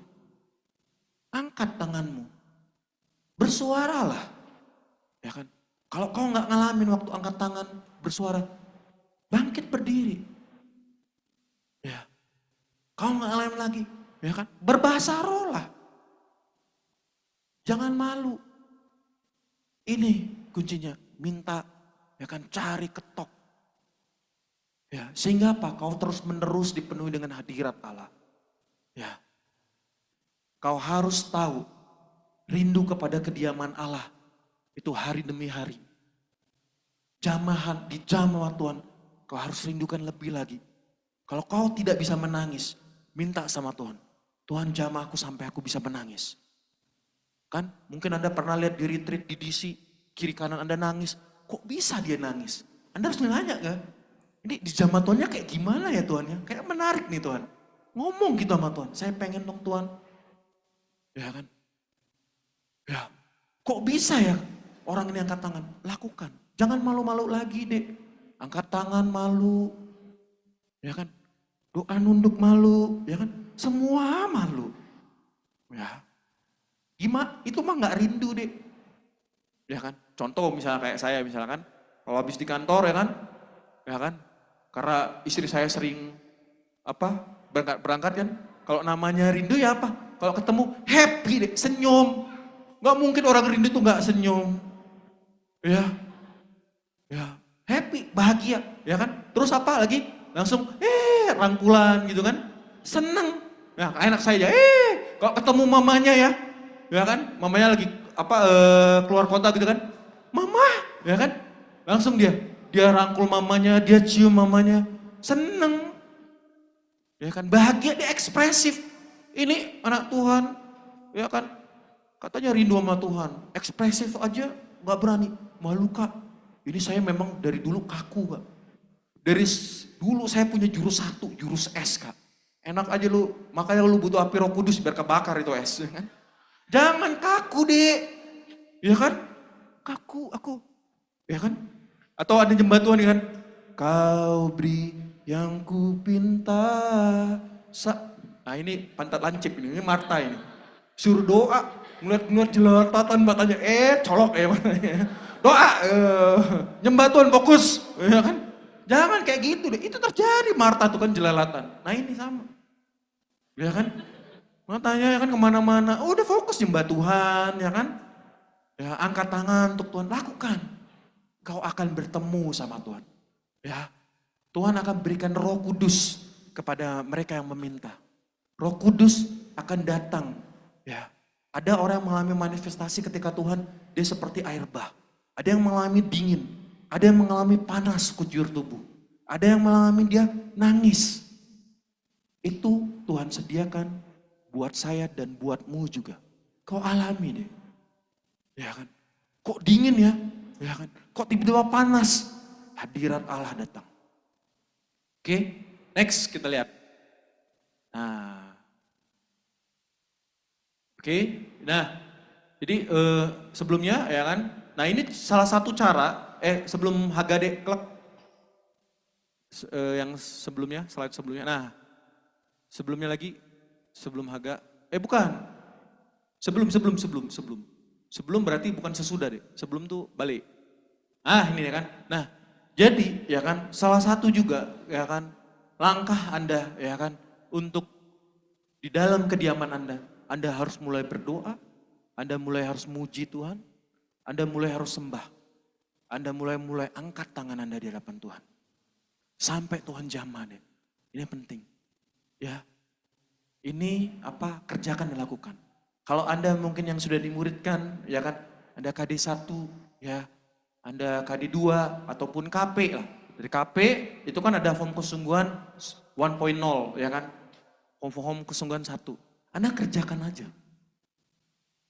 angkat tanganmu. Bersuaralah. Ya kan? Kalau kau nggak ngalamin waktu angkat tangan, bersuara, bangkit berdiri. Ya. Kau nggak ngalamin lagi, ya kan? Berbahasa roh lah. Jangan malu. Ini kuncinya, minta, ya kan, cari, ketok. Ya, sehingga apa? Kau terus menerus dipenuhi dengan hadirat Allah. Ya. Kau harus tahu, rindu kepada kediaman Allah. Itu hari demi hari. Jamahan, di jamaah Tuhan, kau harus rindukan lebih lagi. Kalau kau tidak bisa menangis, minta sama Tuhan. Tuhan jamahku sampai aku bisa menangis. Kan mungkin Anda pernah lihat di retreat di DC, kiri kanan Anda nangis. Kok bisa dia nangis? Anda harus nanya kan? Ini di zaman Tuhannya kayak gimana ya Tuhan ya? Kayak menarik nih Tuhan. Ngomong gitu sama Tuhan. Saya pengen dong Tuhan. Ya kan? Ya. Kok bisa ya orang ini angkat tangan? Lakukan. Jangan malu-malu lagi dek. Angkat tangan malu. Ya kan? Doa nunduk malu. Ya kan? Semua malu. Ya. Gimana? Itu mah gak rindu dek. Ya kan? Contoh misalnya kayak saya misalkan. Kalau habis di kantor ya kan? Ya kan? Karena istri saya sering berangkat kan. Kalau namanya rindu ya apa? Kalau ketemu happy deh, senyum. Gak mungkin orang rindu tuh gak senyum. Ya. Ya, happy, bahagia, ya kan? Terus apa lagi? Langsung rangkulan gitu kan. Seneng. Nah, enak saya kalau ketemu mamanya ya kan? Mamanya lagi keluar kota gitu kan. Mama, ya kan? Langsung dia rangkul mamanya, dia cium mamanya. Seneng. Ya kan? Bahagia, dia ekspresif. Ini anak Tuhan, ya kan? Katanya rindu sama Tuhan. Ekspresif aja gak berani. Malu Kak. Ini saya memang dari dulu kaku Kak. Dari dulu saya punya jurus 1, jurus S Kak. Enak aja lu, makanya lu butuh api Roh Kudus biar kebakar itu S. Ya kan? Jangan kaku dek. Ya kan? Kaku aku. Ya kan? Atau ada jembatuan kan? Kau beri yang ku pinta. Nah ini pantat lancip ini Marta ini. Suruh doa, ngeliat jelalatan matanya, colok ya matanya. Doa, nyembatuan fokus, ya kan? Jangan kayak gitu deh, itu terjadi Marta tuh kan jelalatan. Nah ini sama, ya kan? Matanya ya kan kemana-mana, udah fokus nyembah Tuhan, ya kan? Ya angkat tangan untuk Tuhan, lakukan. Kau akan bertemu sama Tuhan, ya. Tuhan akan berikan Roh Kudus kepada mereka yang meminta. Roh Kudus akan datang, ya. Ada orang yang mengalami manifestasi ketika Tuhan, dia seperti air bah. Ada yang mengalami dingin, ada yang mengalami panas kujur tubuh. Ada yang mengalami dia nangis. Itu Tuhan sediakan buat saya dan buatmu juga. Kau alami deh. Ya kan? Kok dingin ya? Ya kan? Kok tiba-tiba panas? Hadirat Allah datang. Oke, next kita lihat. Nah. Oke, nah. Jadi sebelumnya ya kan? Nah ini salah satu cara, sebelum Hagade klek, yang sebelumnya, slide sebelumnya. Nah, sebelumnya lagi, sebelum Haga, bukan. Sebelum. Sebelum berarti bukan sesudah deh, sebelum tuh balik. Ah ini ya kan. Nah, jadi ya kan, salah satu juga ya kan, langkah Anda ya kan, untuk di dalam kediaman Anda harus mulai berdoa, Anda mulai harus muji Tuhan, Anda mulai harus sembah. Anda mulai angkat tangan Anda di hadapan Tuhan. Sampai Tuhan jamah deh. Ini penting. Ya. Ini kerjakan dan lakukan. Kalau Anda mungkin yang sudah dimuridkan, ya kan, Anda KD 1, ya. Anda KD 2 ataupun KP lah. Dari KP itu kan ada form kesungguhan 1.0, ya kan. Form kesungguhan 1. Anda kerjakan aja.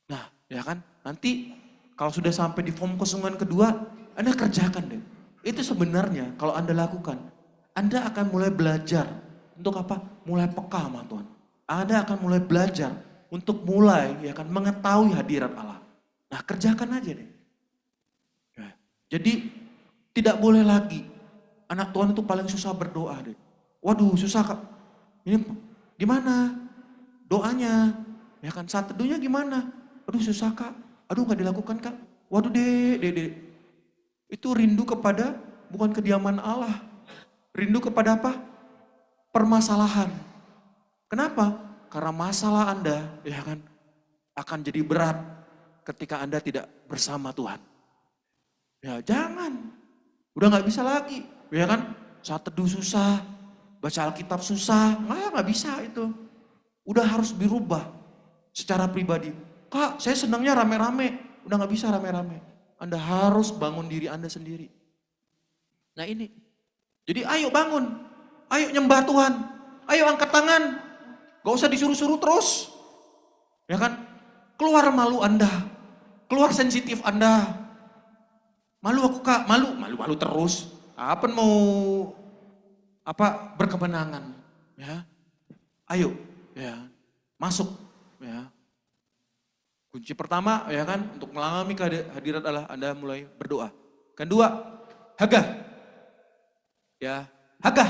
Nah, ya kan, nanti kalau sudah sampai di form kesungguhan kedua, Anda kerjakan deh. Itu sebenarnya kalau Anda lakukan, Anda akan mulai belajar untuk mulai peka sama Tuhan. Anda akan mulai belajar untuk mulai ya kan mengetahui hadirat Allah. Nah, kerjakan aja deh. Ya. Jadi tidak boleh lagi anak Tuhan itu paling susah berdoa deh. Waduh, susah Kak. Ini gimana? Doanya, ya kan saat teduhnya gimana? Aduh susah Kak. Aduh gak dilakukan Kak. Waduh dek. Itu rindu kepada bukan kediaman Allah. Rindu kepada permasalahan. Kenapa? Karena masalah Anda ya kan akan jadi berat ketika Anda tidak bersama Tuhan. Ya jangan. Udah gak bisa lagi. Ya kan saat teduh susah. Baca Alkitab susah. Gak bisa itu. Udah harus dirubah secara pribadi. Kak, saya senangnya rame-rame. Udah gak bisa rame-rame. Anda harus bangun diri Anda sendiri. Nah ini. Jadi ayo bangun. Ayo nyembah Tuhan. Ayo angkat tangan. Gak usah disuruh-suruh terus. Ya kan? Keluar malu Anda. Keluar sensitif Anda. Malu aku Kak, malu terus. Apa mau berkemenangan, ya. Ayo, ya. Masuk, ya. Kunci pertama ya kan untuk mengalami kehadirat Allah Anda mulai berdoa. Kedua, hagah. Ya, hagah.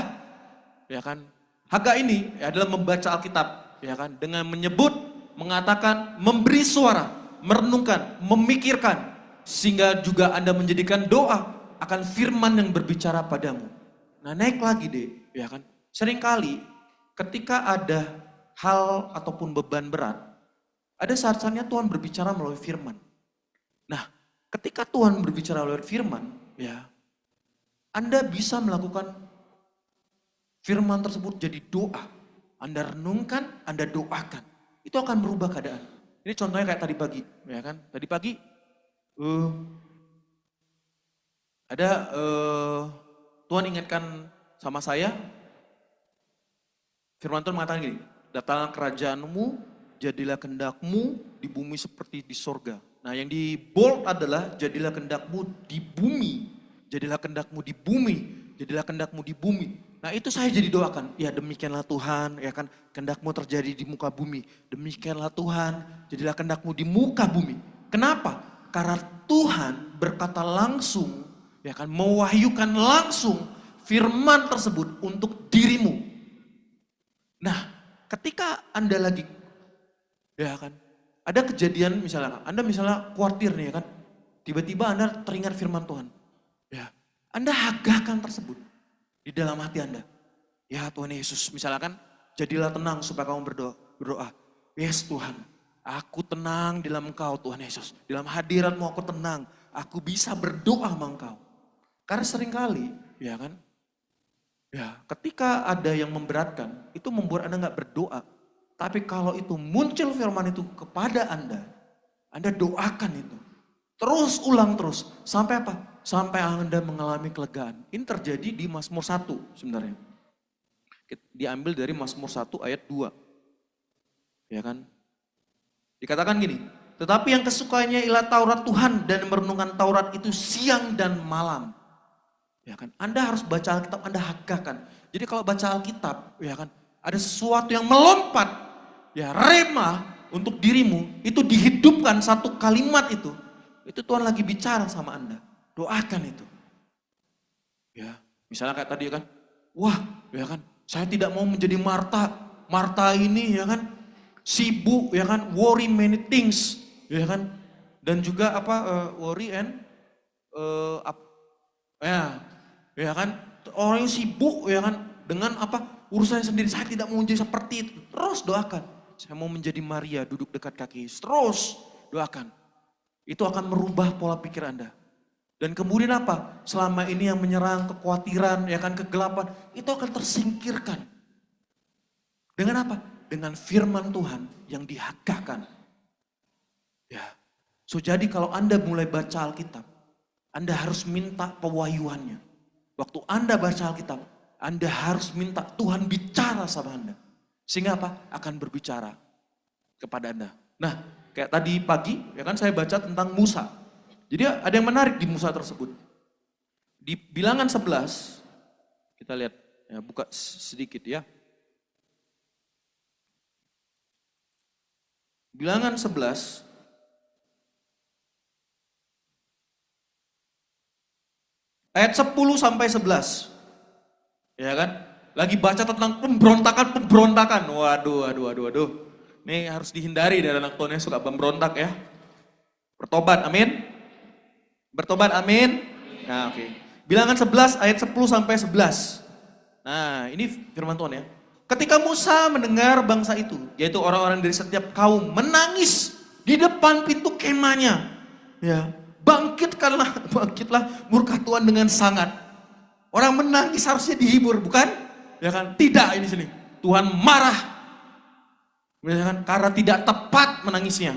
Ya kan? Hagah ini adalah membaca Alkitab, ya kan? Dengan menyebut, mengatakan, memberi suara, merenungkan, memikirkan sehingga juga Anda menjadikan doa akan firman yang berbicara padamu. Nah, naik lagi deh, ya kan? Seringkali ketika ada hal ataupun beban berat, ada saat-saatnya Tuhan berbicara melalui firman. Nah, ketika Tuhan berbicara melalui firman, ya, Anda bisa melakukan firman tersebut jadi doa. Anda renungkan, Anda doakan. Itu akan merubah keadaan. Ini contohnya kayak tadi pagi, ya kan? Tadi pagi ada Tuhan ingatkan sama saya, firman Tuhan mengatakan gini, datanglah kerajaanmu, jadilah kehendakmu di bumi seperti di sorga. Nah yang di bold adalah jadilah kehendakmu di bumi, jadilah kehendakmu di bumi, jadilah kehendakmu di bumi. Nah itu saya jadi doakan, ya demikianlah Tuhan, ya kan kehendakmu terjadi di muka bumi. Demikianlah Tuhan, jadilah kehendakmu di muka bumi. Kenapa? Karena Tuhan berkata langsung, ya kan mewahyukan langsung firman tersebut untuk dirimu. Nah ketika Anda lagi, ya kan, ada kejadian misalnya, Anda misalnya khawatir nih ya kan, tiba-tiba Anda teringat firman Tuhan. Ya, Anda hagahkan tersebut di dalam hati Anda. Ya Tuhan Yesus, misalkan jadilah tenang supaya kamu berdoa. Yes Tuhan, aku tenang di dalam Engkau Tuhan Yesus. Di dalam hadirat-Mu aku tenang, aku bisa berdoa sama Engkau. Karena seringkali, ya kan, ya ketika ada yang memberatkan, itu membuat Anda gak berdoa. Tapi kalau itu muncul firman itu kepada Anda doakan itu. Terus ulang terus, sampai apa? Sampai Anda mengalami kelegaan. Ini terjadi di Mazmur 1 sebenarnya. Diambil dari Mazmur 1 ayat 2. Ya kan? Dikatakan gini, tetapi yang kesukainya ialah Taurat Tuhan dan merenungkan Taurat itu siang dan malam. Ya kan? Anda harus baca Alkitab, Anda hagahkan. Jadi kalau baca Alkitab, ya kan, ada sesuatu yang melompat, ya rema untuk dirimu, itu dihidupkan satu kalimat itu Tuhan lagi bicara sama Anda. Doakan itu. Ya, misalnya kayak tadi ya kan, wah, ya kan, saya tidak mau menjadi Marta. Marta ini ya kan sibuk ya kan, worry many things, ya kan. Dan juga worry and ya kan, orang yang sibuk ya kan dengan urusannya sendiri. Saya tidak mau menjadi seperti itu. Terus doakan. Saya mau menjadi Maria duduk dekat kaki Yesus. Terus doakan. Itu akan merubah pola pikir Anda. Dan kemudian apa? Selama ini yang menyerang kekhawatiran, ya kan kegelapan, itu akan tersingkirkan. Dengan apa? Dengan firman Tuhan yang dihagahkan. Ya. So jadi kalau Anda mulai baca Alkitab, Anda harus minta pewahyuannya. Waktu Anda baca Alkitab, Anda harus minta Tuhan bicara sama Anda. Sehingga apa? Akan berbicara kepada Anda. Nah, kayak tadi pagi, ya kan saya baca tentang Musa. Jadi ada yang menarik di Musa tersebut. Di Bilangan 11, kita lihat, ya, buka sedikit ya. Bilangan 11, ayat 10 sampai 11. Ya kan? Lagi baca tentang pemberontakan. Waduh. Ini harus dihindari dari anak Tuhan yang suka pemberontak ya. Bertobat, amin. Bertobat, amin. Nah, oke. Bilangan 11 ayat 10 sampai 11. Nah, ini firman Tuhan ya. Ketika Musa mendengar bangsa itu, yaitu orang-orang dari setiap kaum menangis di depan pintu kemahnya. Ya, bangkitlah murka Tuhan dengan sangat. Orang menangis harusnya dihibur, bukan? Ya kan? Tidak ini sini. Tuhan marah. Ya kan? Karena tidak tepat menangisnya.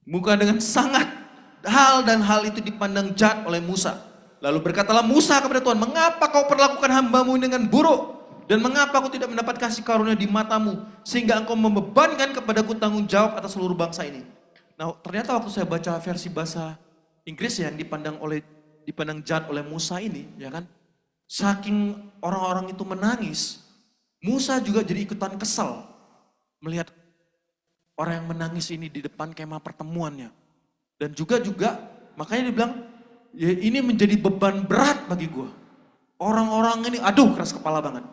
Bukan dengan sangat. Hal itu dipandang jahat oleh Musa. Lalu berkatalah Musa kepada Tuhan, mengapa kau perlakukan hambamu dengan buruk? Dan mengapa aku tidak mendapat kasih karunia di matamu? Sehingga engkau membebankan kepadaku tanggung jawab atas seluruh bangsa ini. Nah ternyata waktu saya baca versi bahasa Inggris yang dipandang jahat oleh Musa ini, ya kan? Saking orang-orang itu menangis, Musa juga jadi ikutan kesal melihat orang yang menangis ini di depan kemah pertemuannya. Dan juga makanya dia bilang, ya ini menjadi beban berat bagi gue. Orang-orang ini, aduh keras kepala banget.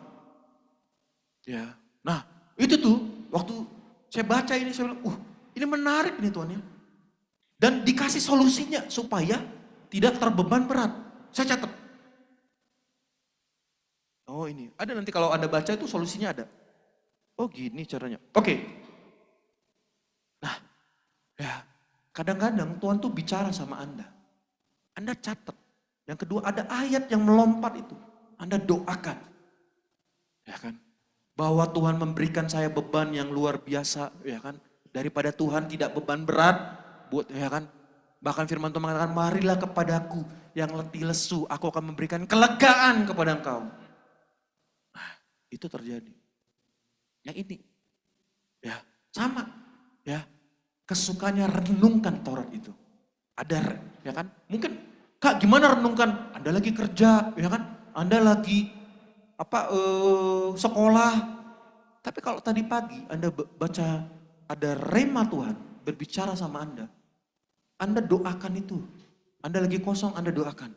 Ya, nah itu tuh waktu saya baca ini saya bilang, ini menarik nih Tuhan ya. Dan dikasih solusinya supaya tidak terbeban berat. Saya catat. Oh ini, ada nanti kalau Anda baca itu solusinya ada. Oh gini caranya. Oke. Nah, ya kadang-kadang Tuhan tuh bicara sama Anda. Anda catat. Yang kedua ada ayat yang melompat itu. Anda doakan. Ya kan? Bahwa Tuhan memberikan saya beban yang luar biasa, ya kan? Daripada Tuhan tidak beban berat, buat ya kan? Bahkan firman Tuhan mengatakan, marilah kepadaku yang letih lesu, aku akan memberikan kelegaan kepada engkau. Nah, itu terjadi. Yang ini, ya sama, ya kesukanya renungkan Taurat itu. Ada, ya kan? Mungkin, Kak gimana renungkan? Anda lagi kerja, ya kan? Anda lagi sekolah. Tapi kalau tadi pagi Anda baca ada rema Tuhan berbicara sama Anda doakan itu. Anda lagi kosong, Anda doakan.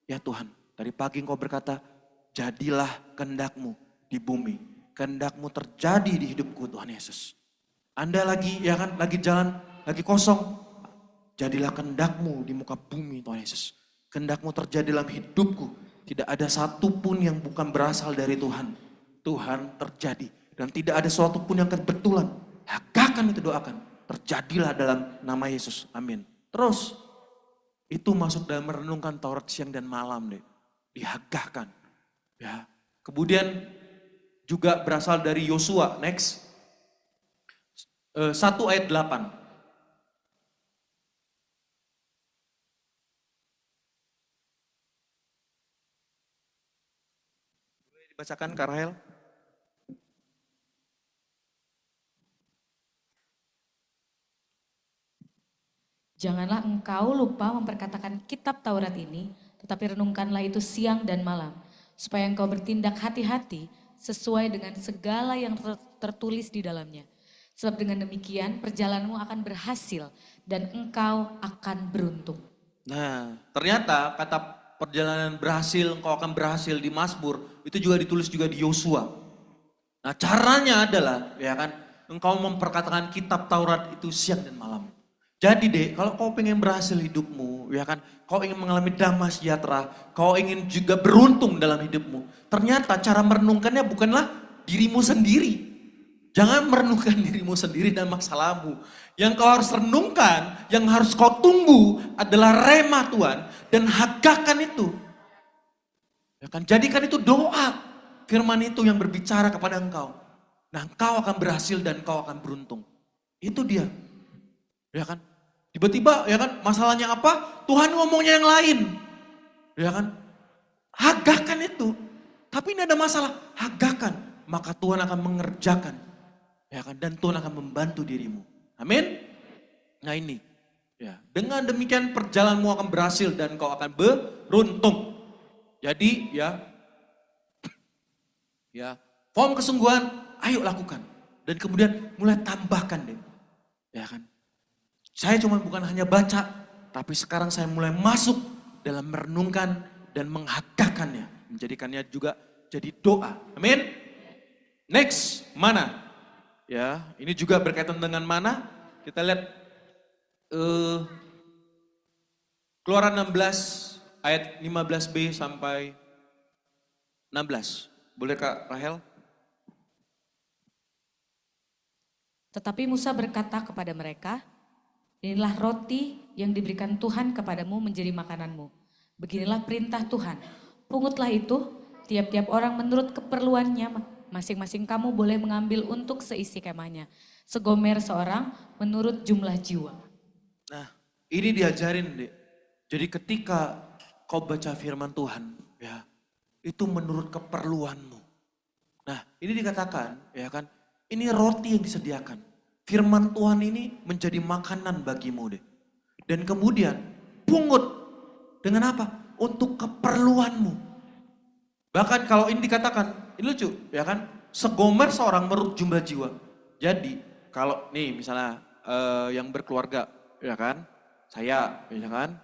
Ya Tuhan, tadi pagi Engkau berkata, jadilah kehendak-Mu di bumi. Kehendak-Mu terjadi di hidupku Tuhan Yesus. Anda lagi, ya kan, lagi jalan, lagi kosong. Jadilah kehendak-Mu di muka bumi Tuhan Yesus. Kehendak-Mu terjadi dalam hidupku. Tidak ada satupun yang bukan berasal dari Tuhan. Tuhan terjadi. Dan tidak ada sesuatu pun yang kebetulan. Hagakan itu doakan. Terjadilah dalam nama Yesus. Amin. Terus, itu masuk dalam merenungkan Taurat siang dan malam deh. Dihagahkan. Ya. Kemudian juga berasal dari Yosua. Next. 1 ayat 8. Boleh dibacakan Kak Rahel? Janganlah engkau lupa memperkatakan kitab Taurat ini, tetapi renungkanlah itu siang dan malam, supaya engkau bertindak hati-hati sesuai dengan segala yang tertulis di dalamnya. Sebab dengan demikian perjalananmu akan berhasil dan engkau akan beruntung. Nah, ternyata kata perjalanan berhasil, engkau akan berhasil di Mazmur, itu juga ditulis juga di Yosua. Nah, caranya adalah, ya kan, engkau memperkatakan kitab Taurat itu siang dan malam. Jadi dek, kalau kau pengen berhasil hidupmu, ya kan, kau ingin mengalami damai sejahtera, kau ingin juga beruntung dalam hidupmu. Ternyata cara merenungkannya bukanlah dirimu sendiri. Jangan merenungkan dirimu sendiri dan masalahmu. Yang kau harus renungkan, yang harus kau tunggu adalah rema Tuhan dan hagakan itu. Ya kan, jadikan itu doa. Firman itu yang berbicara kepada engkau. Nah, engkau akan berhasil dan engkau akan beruntung. Itu dia. Ya kan? Tiba-tiba ya kan masalahnya apa? Tuhan ngomongnya yang lain. Ya kan? Hagakan itu. Tapi ini ada masalah, hagakan. Maka Tuhan akan mengerjakan. Ya kan? Dan Tuhan akan membantu dirimu. Amin. Nah ini. Ya, dengan demikian perjalananmu akan berhasil dan kau akan beruntung. Jadi ya, form kesungguhan, ayo lakukan. Dan kemudian mulai tambahkan deh. Ya kan? Saya cuma bukan hanya baca, tapi sekarang saya mulai masuk dalam merenungkan dan menghagakannya. Menjadikannya juga jadi doa. Amin. Next, mana? Ya, ini juga berkaitan dengan mana. Kita lihat Keluaran 16 ayat 15b sampai 16. Boleh Kak Rahel? Tetapi Musa berkata kepada mereka, inilah roti yang diberikan Tuhan kepadamu menjadi makananmu. Beginilah perintah Tuhan. Pungutlah itu, tiap-tiap orang menurut keperluannya. Masing-masing kamu boleh mengambil untuk seisi kemahnya. Segomer seorang menurut jumlah jiwa. Nah, ini diajarin dek. Jadi ketika kau baca firman Tuhan, ya, itu menurut keperluanmu. Nah, ini dikatakan, ya kan, ini roti yang disediakan. Firman Tuhan ini menjadi makanan bagimu deh. Dan kemudian Pungut. Dengan apa? Untuk keperluanmu. Bahkan kalau ini dikatakan, ini lucu ya kan, segomer seorang menurut jumlah jiwa. Jadi kalau nih misalnya yang berkeluarga ya kan, saya ya kan,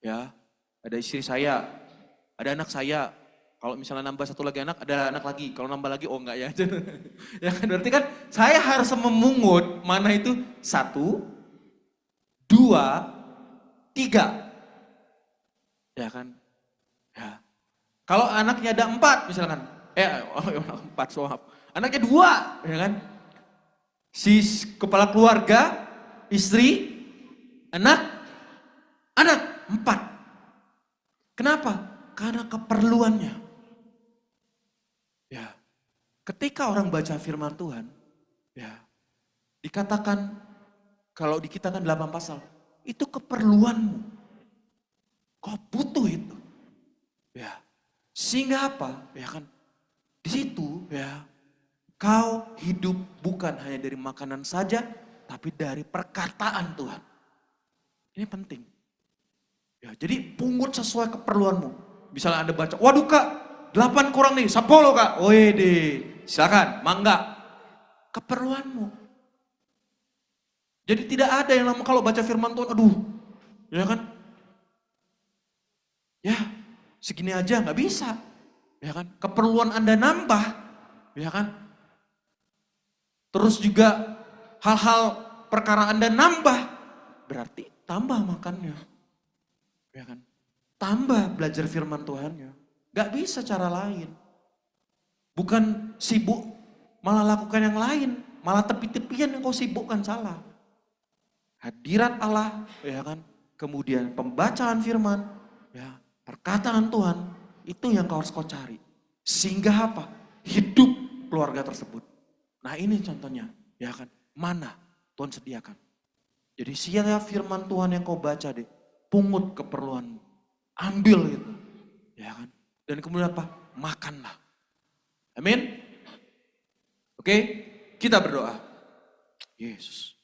ya ada istri saya, ada anak saya. Kalau misalnya nambah satu lagi anak, ada anak lagi. Kalau nambah lagi, oh enggak ya. Ya kan, berarti kan saya harus memungut mana itu 1, 2, 3. Ya kan? Ya. Kalau anaknya ada 4 misalkan. 4, maaf. Anaknya 2, ya kan? Si kepala keluarga, istri, anak 4. Kenapa? Karena keperluannya. Ya. Ketika orang baca firman Tuhan, ya, dikatakan, kalau di kita kan 8 pasal, itu keperluanmu. Kau butuh itu. Ya. Sehingga apa? Ya kan? Di situ ya, kau hidup bukan hanya dari makanan saja, tapi dari perkataan Tuhan. Ini penting. Ya, jadi pungut sesuai keperluanmu. Misalnya Anda baca, waduh Kak, 8 kurang nih, 10 Kak. Wede, silakan, mangga. Keperluanmu. Jadi tidak ada yang namanya kalau baca firman Tuhan, aduh, ya kan? Ya, segini aja nggak bisa. Ya kan? Keperluan Anda nambah, ya kan? Terus juga hal-hal perkara Anda nambah, berarti tambah makannya. Ya kan? Tambah belajar firman Tuhannya. Gak bisa cara lain. Bukan sibuk malah lakukan yang lain, malah tepi-tepian yang kau sibukkan, salah. Hadirat Allah, ya kan? Kemudian pembacaan firman, ya, perkataan Tuhan, itu yang kau harus cari. Sehingga apa? Hidup keluarga tersebut. Nah ini contohnya, ya kan? Mana Tuhan sediakan. Jadi siapa firman Tuhan yang kau baca deh, pungut keperluanmu. Ambil itu, ya kan? Dan kemudian apa? Makanlah. Amin. Oke, kita berdoa. Yesus.